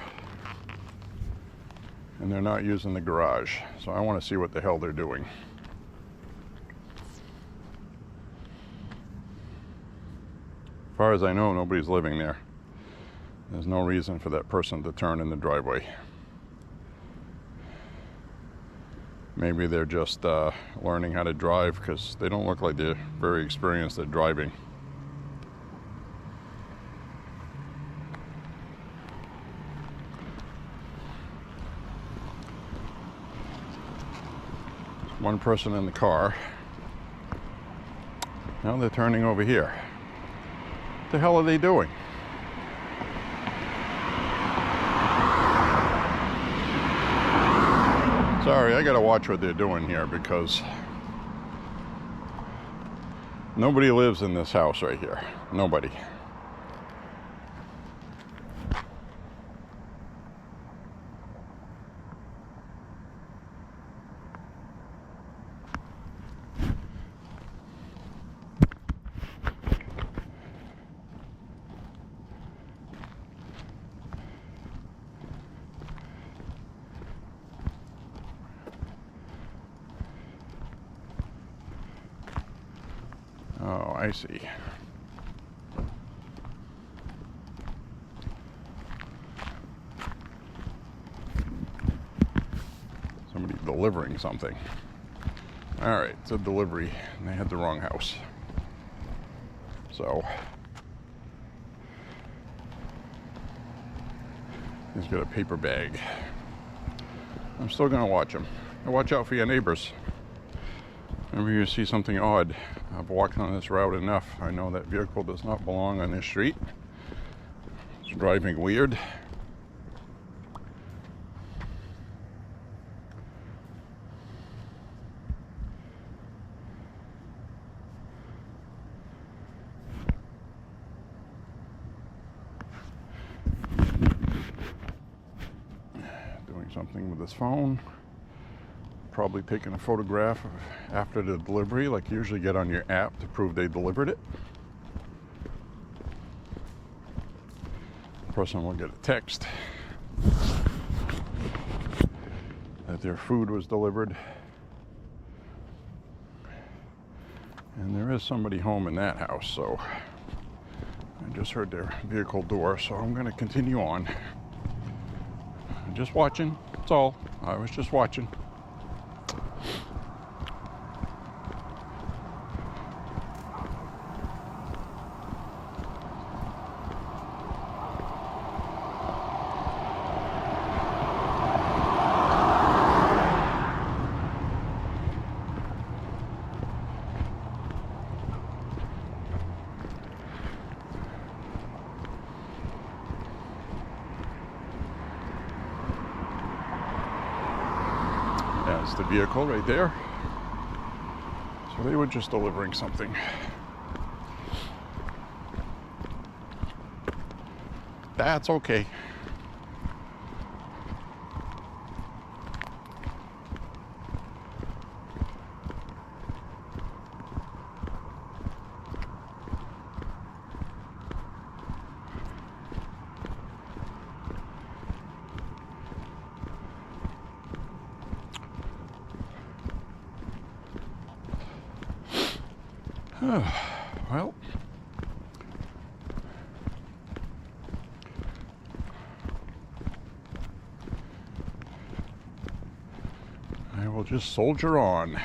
And they're not using the garage. So I want to see what the hell they're doing. As far as I know, nobody's living there. There's no reason for that person to turn in the driveway. Maybe they're just learning how to drive, because they don't look like they're very experienced at driving. One person in the car. Now they're turning over here. What the hell are they doing? Sorry, I gotta watch what they're doing here, because nobody lives in this house right here. Nobody. Oh, I see. Somebody delivering something. All right, it's a delivery, and they had the wrong house. So he's got a paper bag. I'm still gonna watch him. And watch out for your neighbors. Whenever you see something odd, I've walked on this route enough. I know that vehicle does not belong on this street. It's driving weird. Doing something with his phone. Probably taking a photograph of after the delivery, like you usually get on your app to prove they delivered it. The person will get a text that their food was delivered. And there is somebody home in that house, so I just heard their vehicle door, so I'm going to continue on. I'm just watching, that's all. I was just watching. That's the vehicle right there. So they were just delivering something. That's okay. Well, I will just soldier on.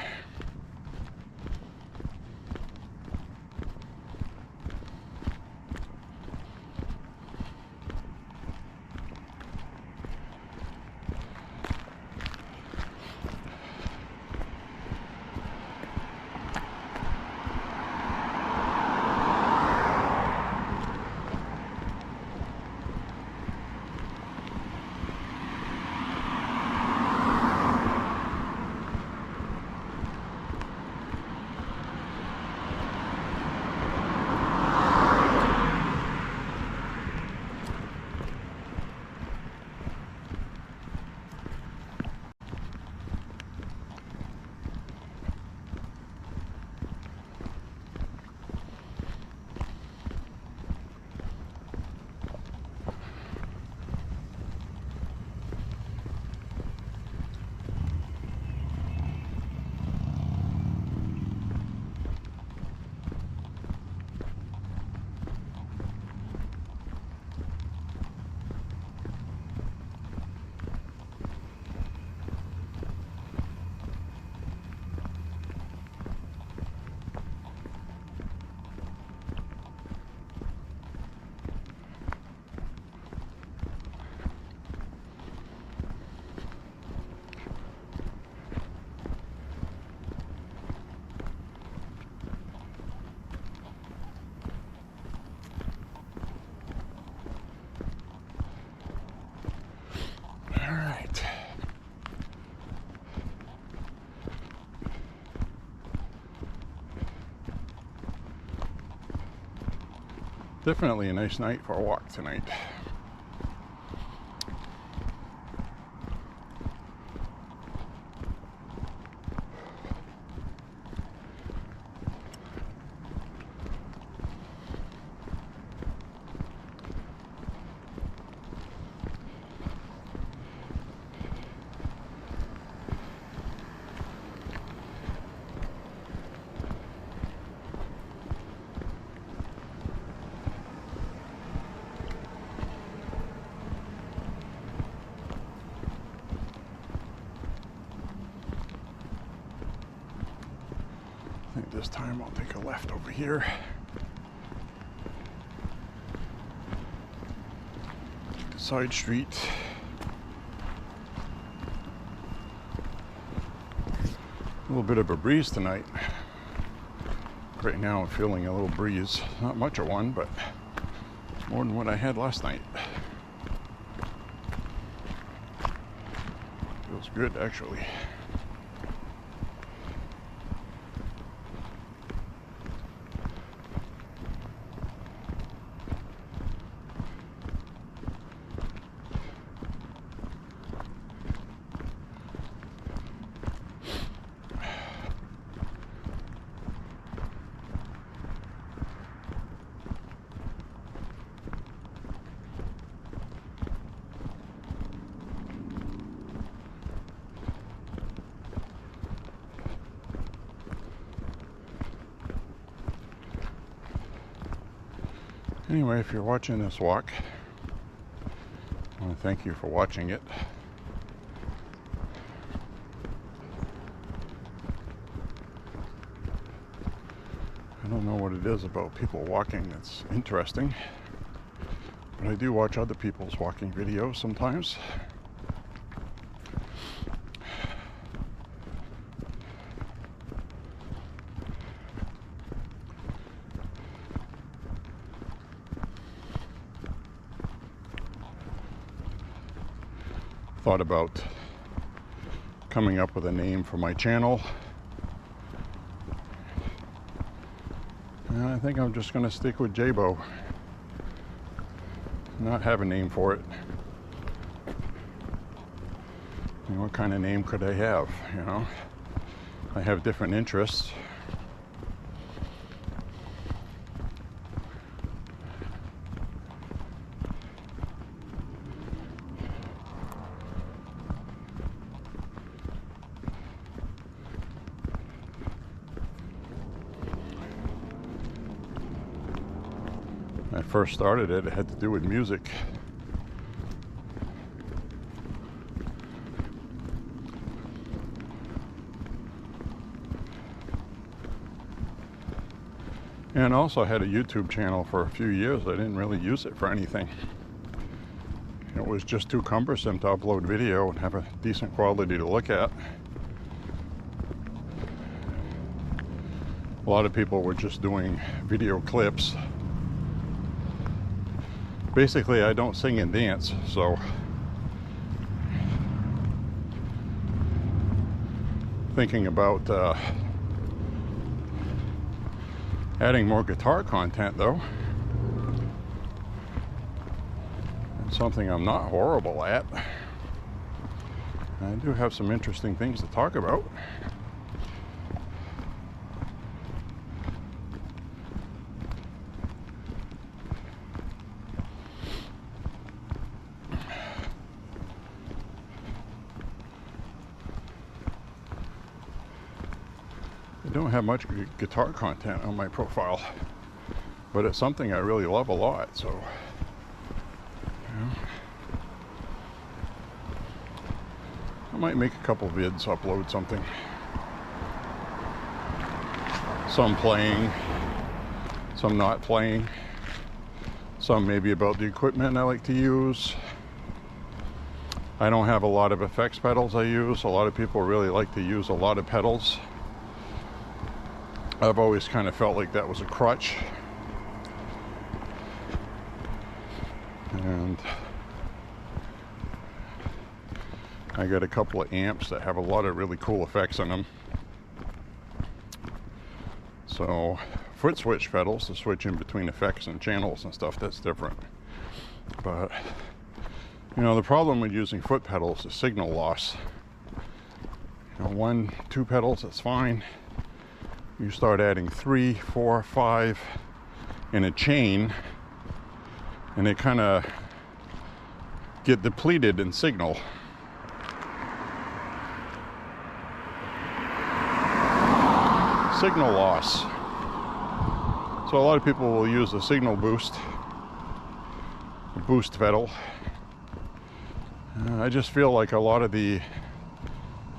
Definitely a nice night for a walk tonight. I think this time I'll take a left over here. Take the side street. A little bit of a breeze tonight. Right now I'm feeling a little breeze. Not much of one, but more than what I had last night. Feels good, actually. Anyway, if you're watching this walk, I want to thank you for watching it. I don't know what it is about people walking that's interesting, but I do watch other people's walking videos sometimes. Thought about coming up with a name for my channel. And I think I'm just going to stick with Beau. Not have a name for it. You know, what kind of name could I have? You know, I have different interests. When I first started it, it had to do with music. And also I had a YouTube channel for a few years. I didn't really use it for anything. It was just too cumbersome to upload video and have a decent quality to look at. A lot of people were just doing video clips. Basically, I don't sing and dance, so thinking about adding more guitar content, though. It's something I'm not horrible at. I do have some interesting things to talk about. I don't have much guitar content on my profile, but it's something I really love a lot, so you know, I might make a couple vids, upload something. Some playing, some not playing, some maybe about the equipment I like to use. I don't have a lot of effects pedals I use. A lot of people really like to use a lot of pedals. I've always kind of felt like that was a crutch. And I got a couple of amps that have a lot of really cool effects on them. So foot switch pedals to switch in between effects and channels and stuff, that's different. But you know, the problem with using foot pedals is signal loss. You know, 1, 2 pedals, that's fine. You start adding 3, 4, 5 in a chain, and they kind of get depleted in signal. Signal loss. So a lot of people will use the signal boost, the boost pedal. I just feel like a lot of the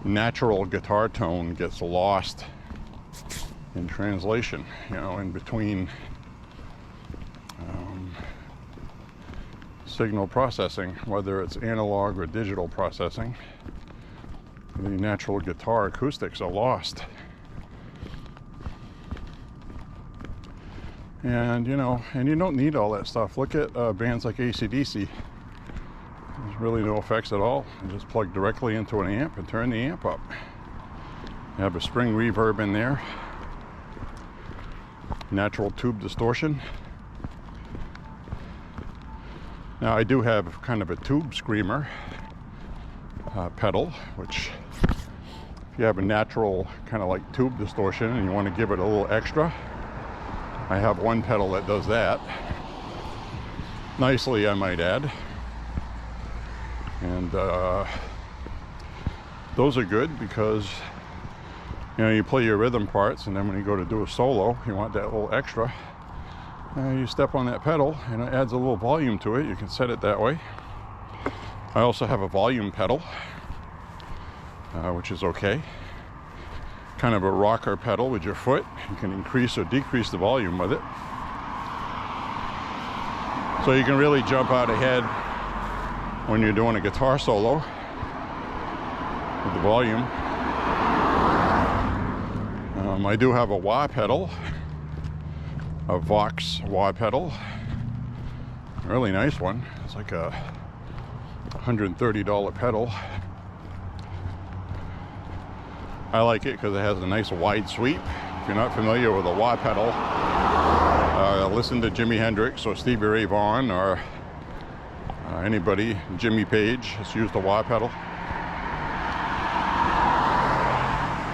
natural guitar tone gets lost in translation, in between signal processing, whether it's analog or digital processing. The natural guitar acoustics are lost. And you don't need all that stuff. Look at bands like AC/DC. There's really no effects at all. You just plug directly into an amp and turn the amp up. You have a spring reverb in there. Natural tube distortion. Now I do have kind of a tube screamer pedal, which if you have a natural kind of like tube distortion and you want to give it a little extra, I have one pedal that does that. Nicely, I might add. And those are good because you play your rhythm parts, and then when you go to do a solo, you want that little extra. You step on that pedal and it adds a little volume to it. You can set it that way. I also have a volume pedal, which is okay. Kind of a rocker pedal with your foot. You can increase or decrease the volume with it. So you can really jump out ahead when you're doing a guitar solo with the volume. I do have a wah pedal, a Vox wah pedal, a really nice one. It's like a $130 pedal. I like it because it has a nice wide sweep. If you're not familiar with a wah pedal, listen to Jimi Hendrix or Stevie Ray Vaughan or anybody, Jimmy Page has used a wah pedal.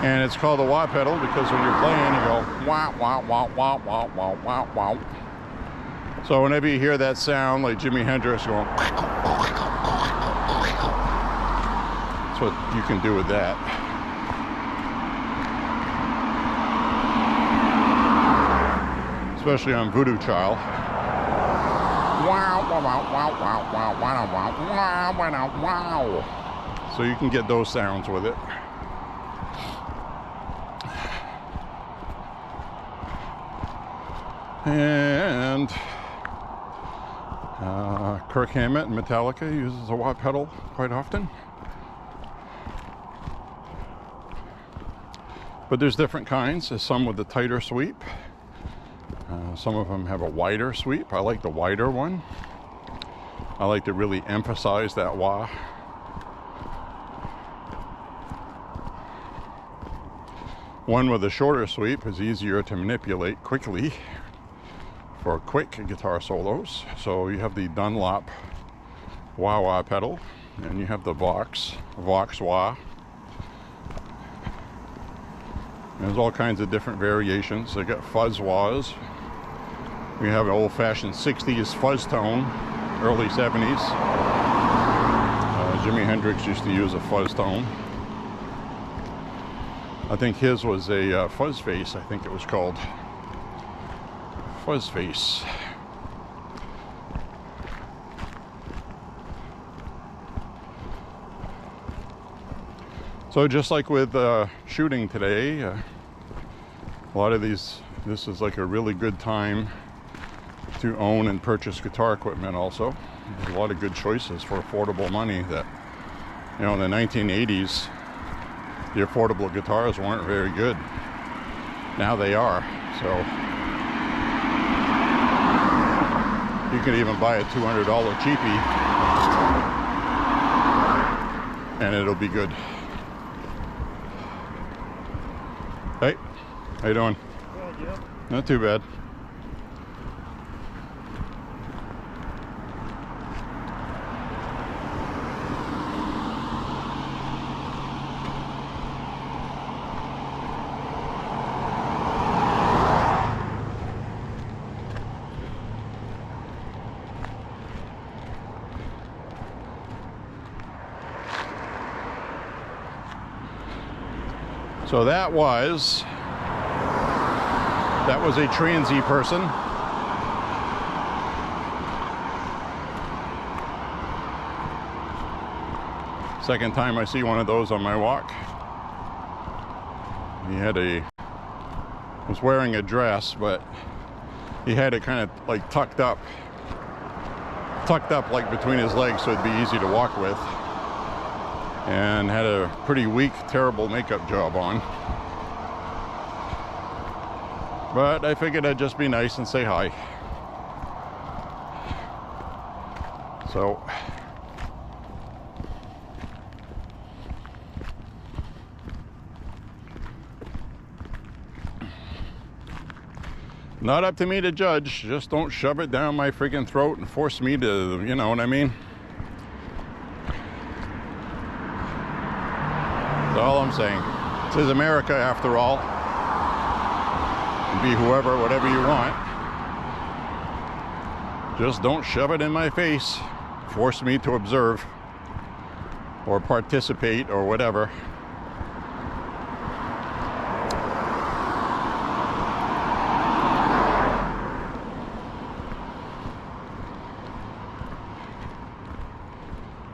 And it's called a wah pedal because when you're playing, you go wah, wah, wah, wah, wah, wah, wah, wah. So whenever you hear that sound like Jimi Hendrix going, that's what you can do with that. Especially on Voodoo Child. Wow, wow, wow, wow, wow, wow, wow, wow, wow, wow. So you can get those sounds with it. And Kirk Hammett and Metallica uses a wah pedal quite often. But there's different kinds. There's some with a tighter sweep. Some of them have a wider sweep. I like the wider one. I like to really emphasize that wah. One with a shorter sweep is easier to manipulate quickly for quick guitar solos. So you have the Dunlop wah wah pedal, and you have the Vox wah. There's all kinds of different variations. They got fuzz wahs. We have an old-fashioned 60s fuzz tone, early 70s. Jimi Hendrix used to use a fuzz tone. I think his was a fuzz face, I think it was called. Fuzz face. So just like with shooting today, a lot of this is like a really good time to own and purchase guitar equipment also. There's a lot of good choices for affordable money that, in the 1980s, the affordable guitars weren't very good. Now they are. So you can even buy a $200 cheapie and it'll be good. Hey, how you doing? Good, you? Not too bad. So that was a transy person. Second time I see one of those on my walk. He had a was wearing a dress, but he had it kind of like tucked up like between his legs so it'd be easy to walk with, and had a pretty weak, terrible makeup job on. But I figured I'd just be nice and say hi. So not up to me to judge. Just don't shove it down my freaking throat and force me to, you know what I mean? That's all I'm saying. This is America after all. Be whoever, whatever you want. Just don't shove it in my face. Force me to observe or participate or whatever.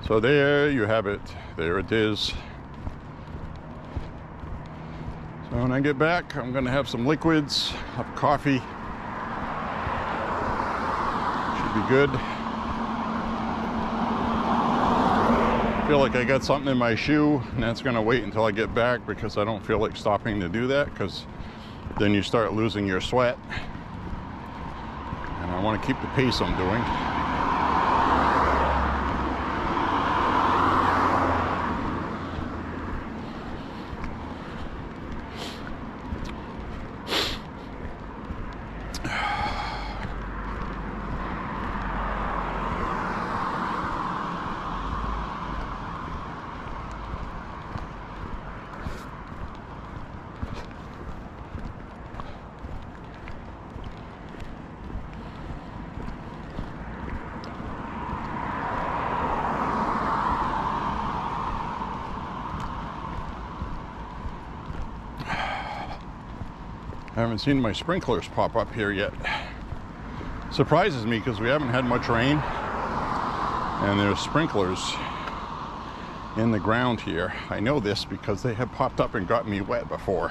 So there you have it. There it is. So when I get back, I'm gonna have some liquids, have coffee. Should be good. Feel like I got something in my shoe, and that's gonna wait until I get back because I don't feel like stopping to do that, because then you start losing your sweat. And I want to keep the pace I'm doing. I haven't seen my sprinklers pop up here yet. Surprises me because we haven't had much rain, and there's sprinklers in the ground here. I know this because they have popped up and got me wet before.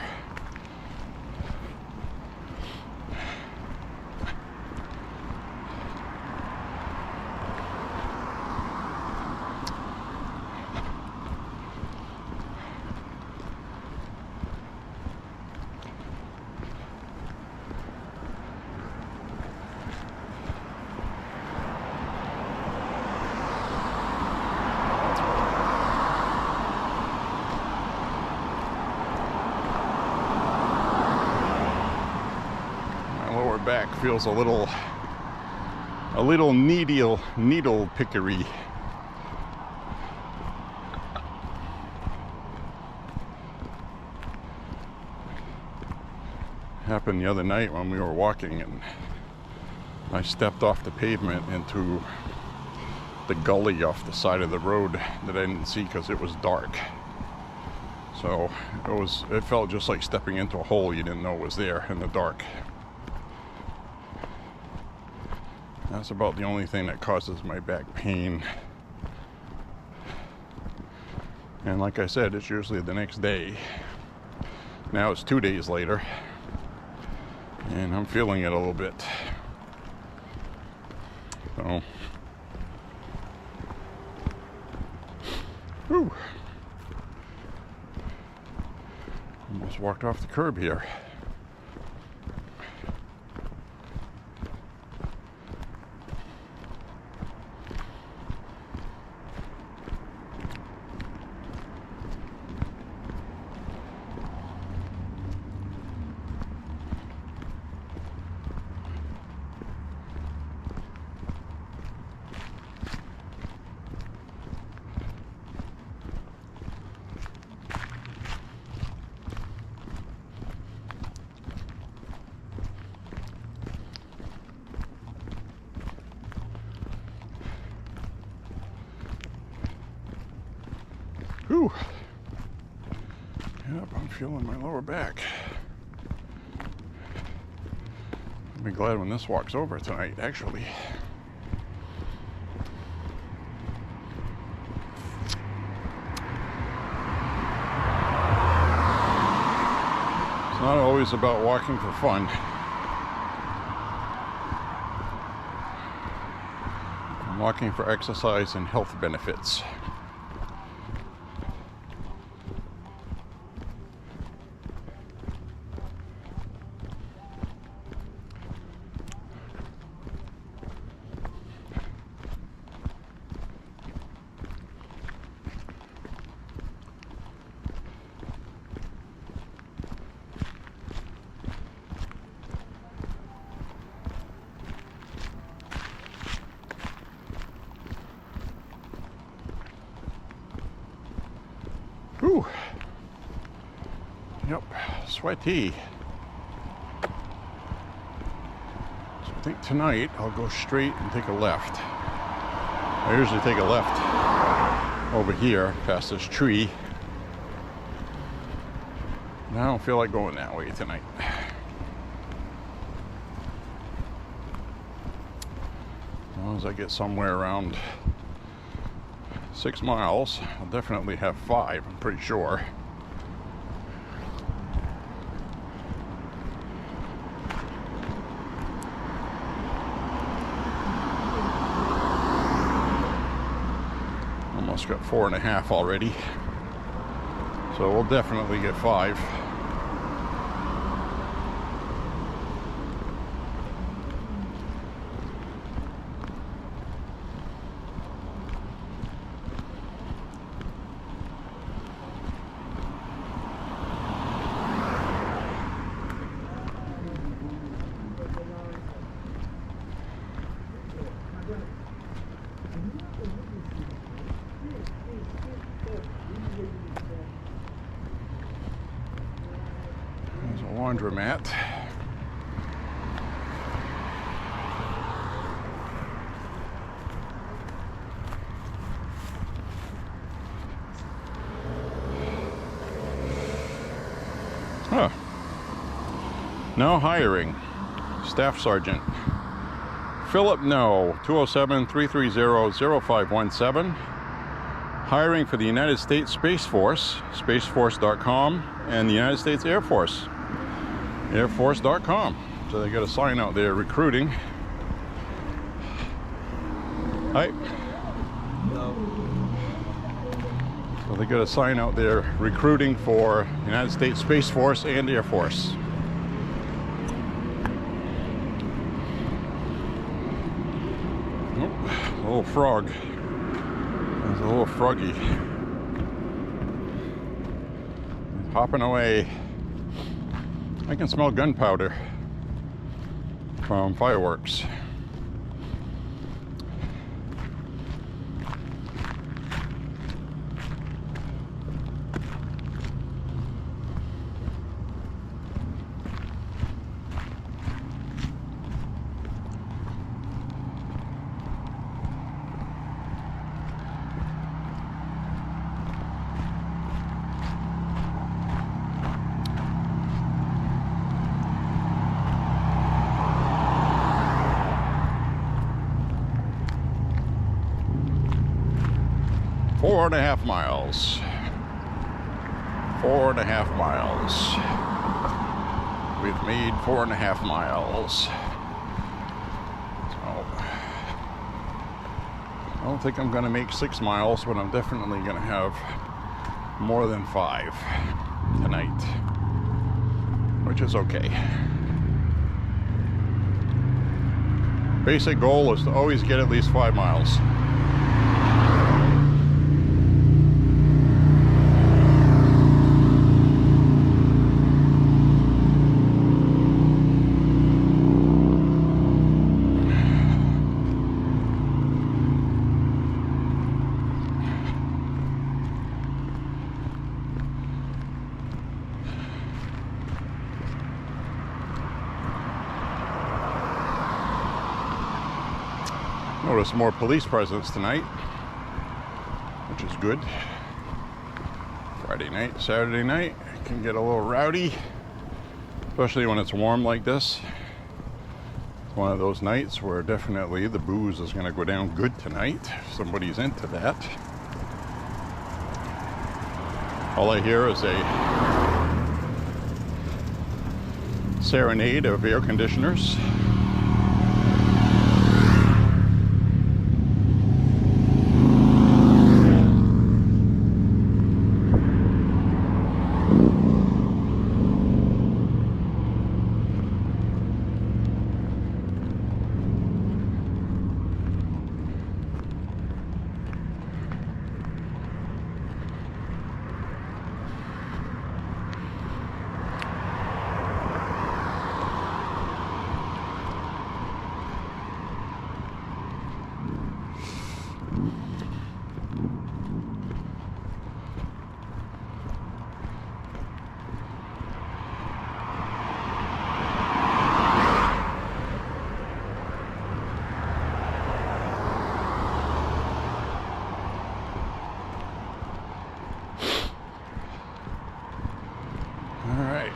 Back feels a little needle pickery. Happened the other night when we were walking, and I stepped off the pavement into the gully off the side of the road that I didn't see because it was dark. So it felt just like stepping into a hole you didn't know was there in the dark. That's about the only thing that causes my back pain. And like I said, it's usually the next day. Now it's 2 days later, and I'm feeling it a little bit. So, whew. Almost walked off the curb here. Whew. Yep, I'm feeling my lower back. I'll be glad when this walks over tonight, actually. It's not always always about walking for fun. I'm walking for exercise and health benefits. Whew. Yep, sweaty. So I think tonight I'll go straight and take a left. I usually take a left over here past this tree. And I don't feel like going that way tonight. As long as I get somewhere around 6 miles, I'll definitely have 5, I'm pretty sure. Almost got 4.5 already, so we'll definitely get 5. There's a laundromat. Huh. Now hiring. Staff Sergeant. Philip No, 207-330-0517. Hiring for the United States Space Force, spaceforce.com, and the United States Air Force, airforce.com. So they got a sign out there, recruiting. Hi. Hello. So they got a sign out there, recruiting for United States Space Force and Air Force. Oh, a little frog. There's a little froggy. He's hopping away. I can smell gunpowder from fireworks. Four and a half miles. 4.5 miles. We've made 4.5 miles. So, I don't think I'm going to make 6 miles, but I'm definitely going to have more than 5 tonight, which is okay. Basic goal is to always get at least 5 miles. Notice more police presence tonight, which is good. Friday night, Saturday night, it can get a little rowdy, especially when it's warm like this. It's one of those nights where definitely the booze is going to go down good tonight, if somebody's into that. All I hear is a serenade of air conditioners. All right.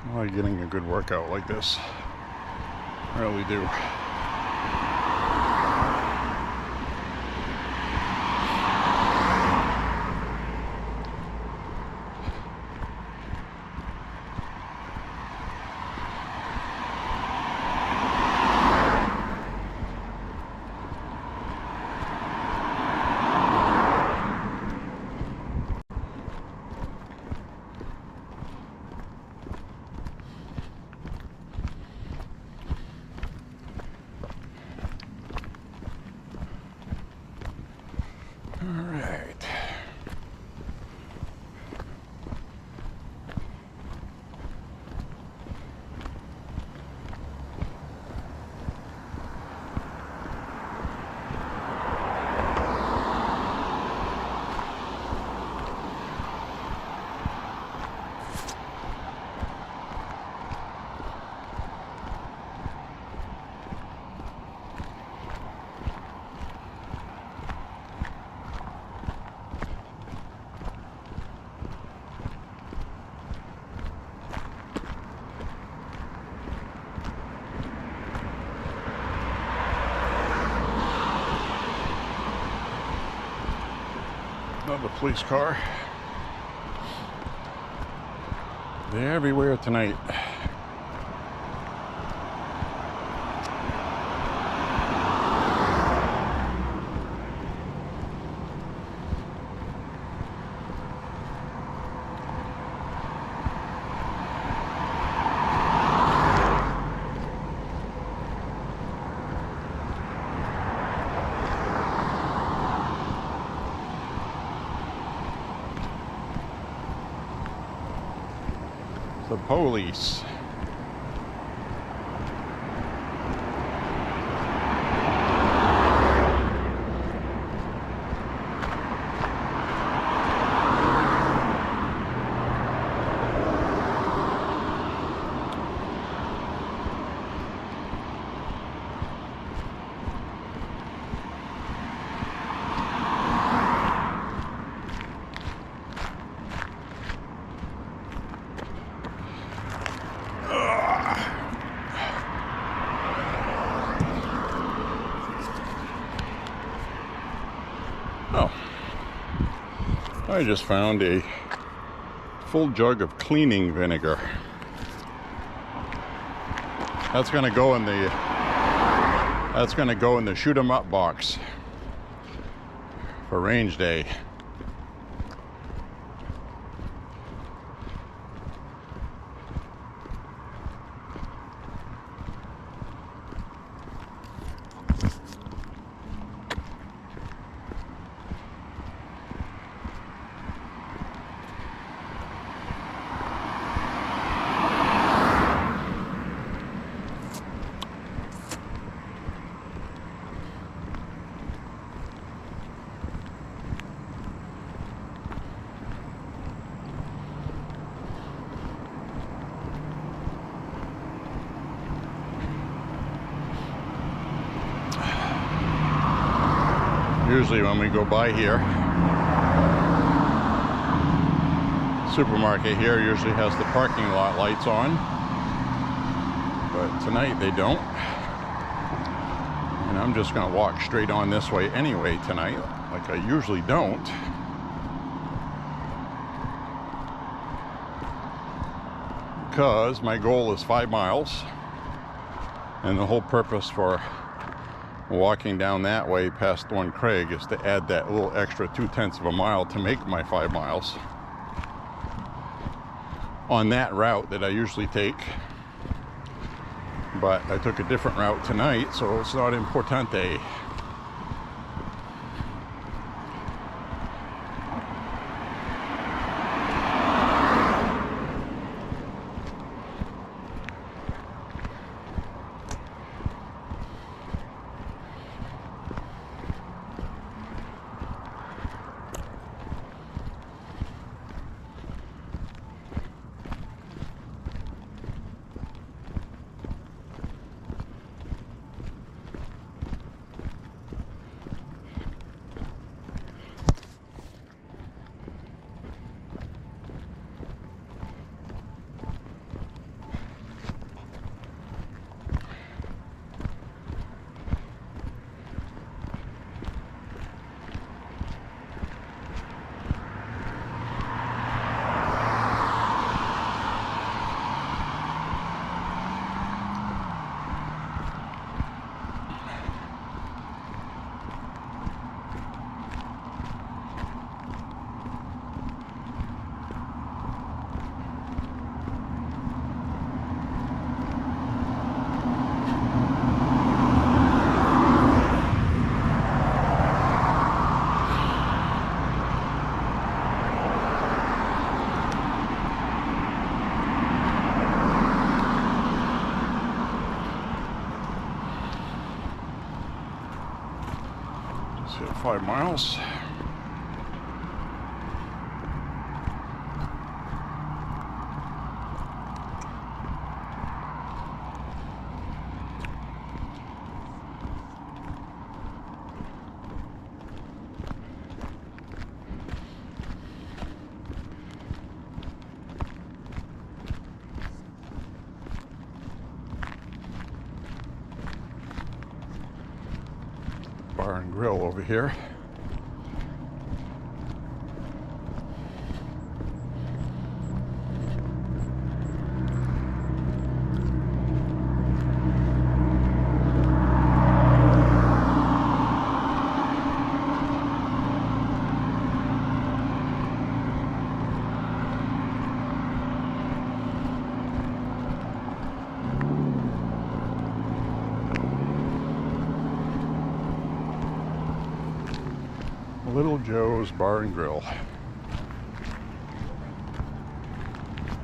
I like getting a good workout like this. I really do. All right. Another police car. They're everywhere tonight. The police. Oh, I just found a full jug of cleaning vinegar. That's gonna go in the shoot 'em up box for range day. usually when we go by here, supermarket here usually has the parking lot lights on, but tonight they don't. And I'm just going to walk straight on this way anyway tonight, like I usually don't. Because my goal is 5 miles, and the whole purpose for walking down that way past One Craig is to add that little extra 2/10 of a mile to make my 5 miles on that route that I usually take. But I took a different route tonight, so it's not importante. Hit 5 miles. Bar and grill over here. Little Joe's Bar and Grill.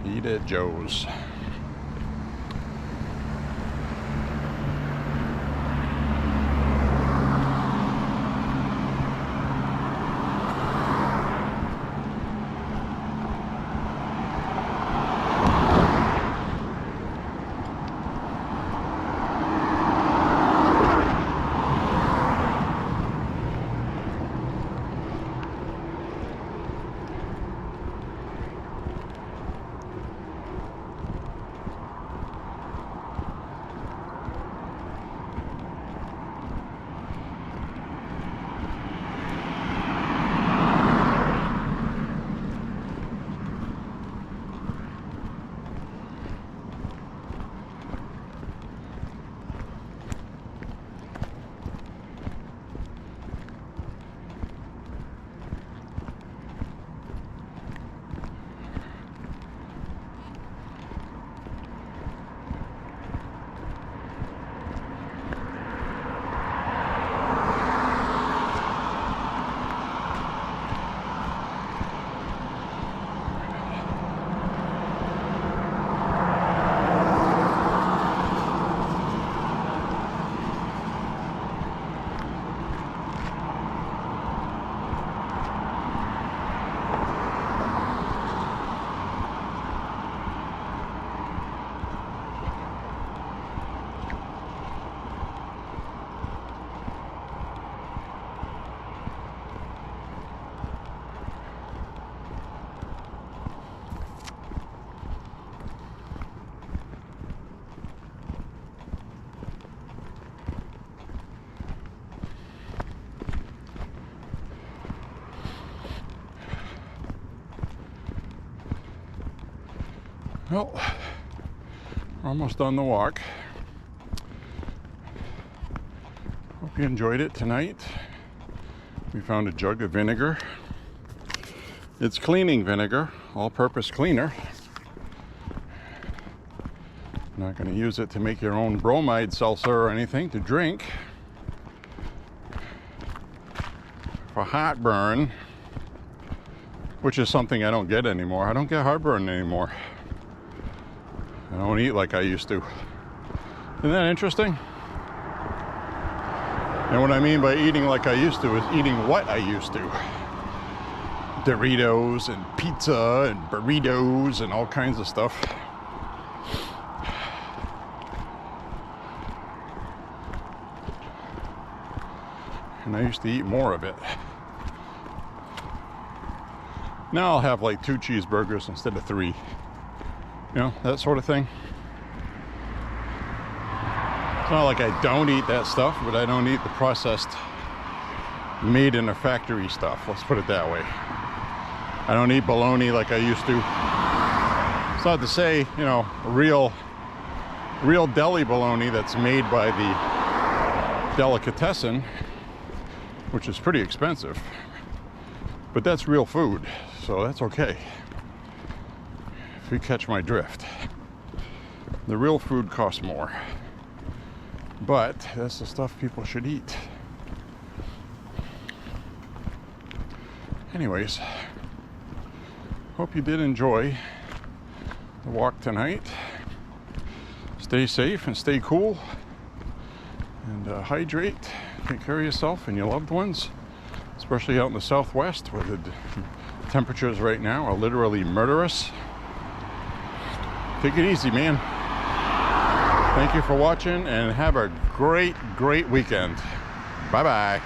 Eat at Joe's. Well, we're almost done the walk. Hope you enjoyed it tonight. We found a jug of vinegar. It's cleaning vinegar, all-purpose cleaner. Not going to use it to make your own bromide seltzer or anything to drink. For heartburn, which is something I don't get anymore. I don't get heartburn anymore. I don't eat like I used to. Isn't that interesting? And what I mean by eating like I used to is eating what I used to. Doritos and pizza and burritos and all kinds of stuff. And I used to eat more of it. Now I'll have like 2 cheeseburgers instead of 3. You know, that sort of thing. It's not like I don't eat that stuff, but I don't eat the processed, made in a factory stuff. Let's put it that way. I don't eat bologna like I used to. It's not to say, you know, real deli bologna that's made by the delicatessen, which is pretty expensive. But that's real food, so that's okay. If you catch my drift. The real food costs more. But that's the stuff people should eat. Anyways, hope you did enjoy the walk tonight. Stay safe and stay cool. And hydrate. Take care of yourself and your loved ones. Especially out in the southwest where the temperatures right now are literally murderous. Take it easy, man. Thank you for watching and have a great weekend. Bye-bye.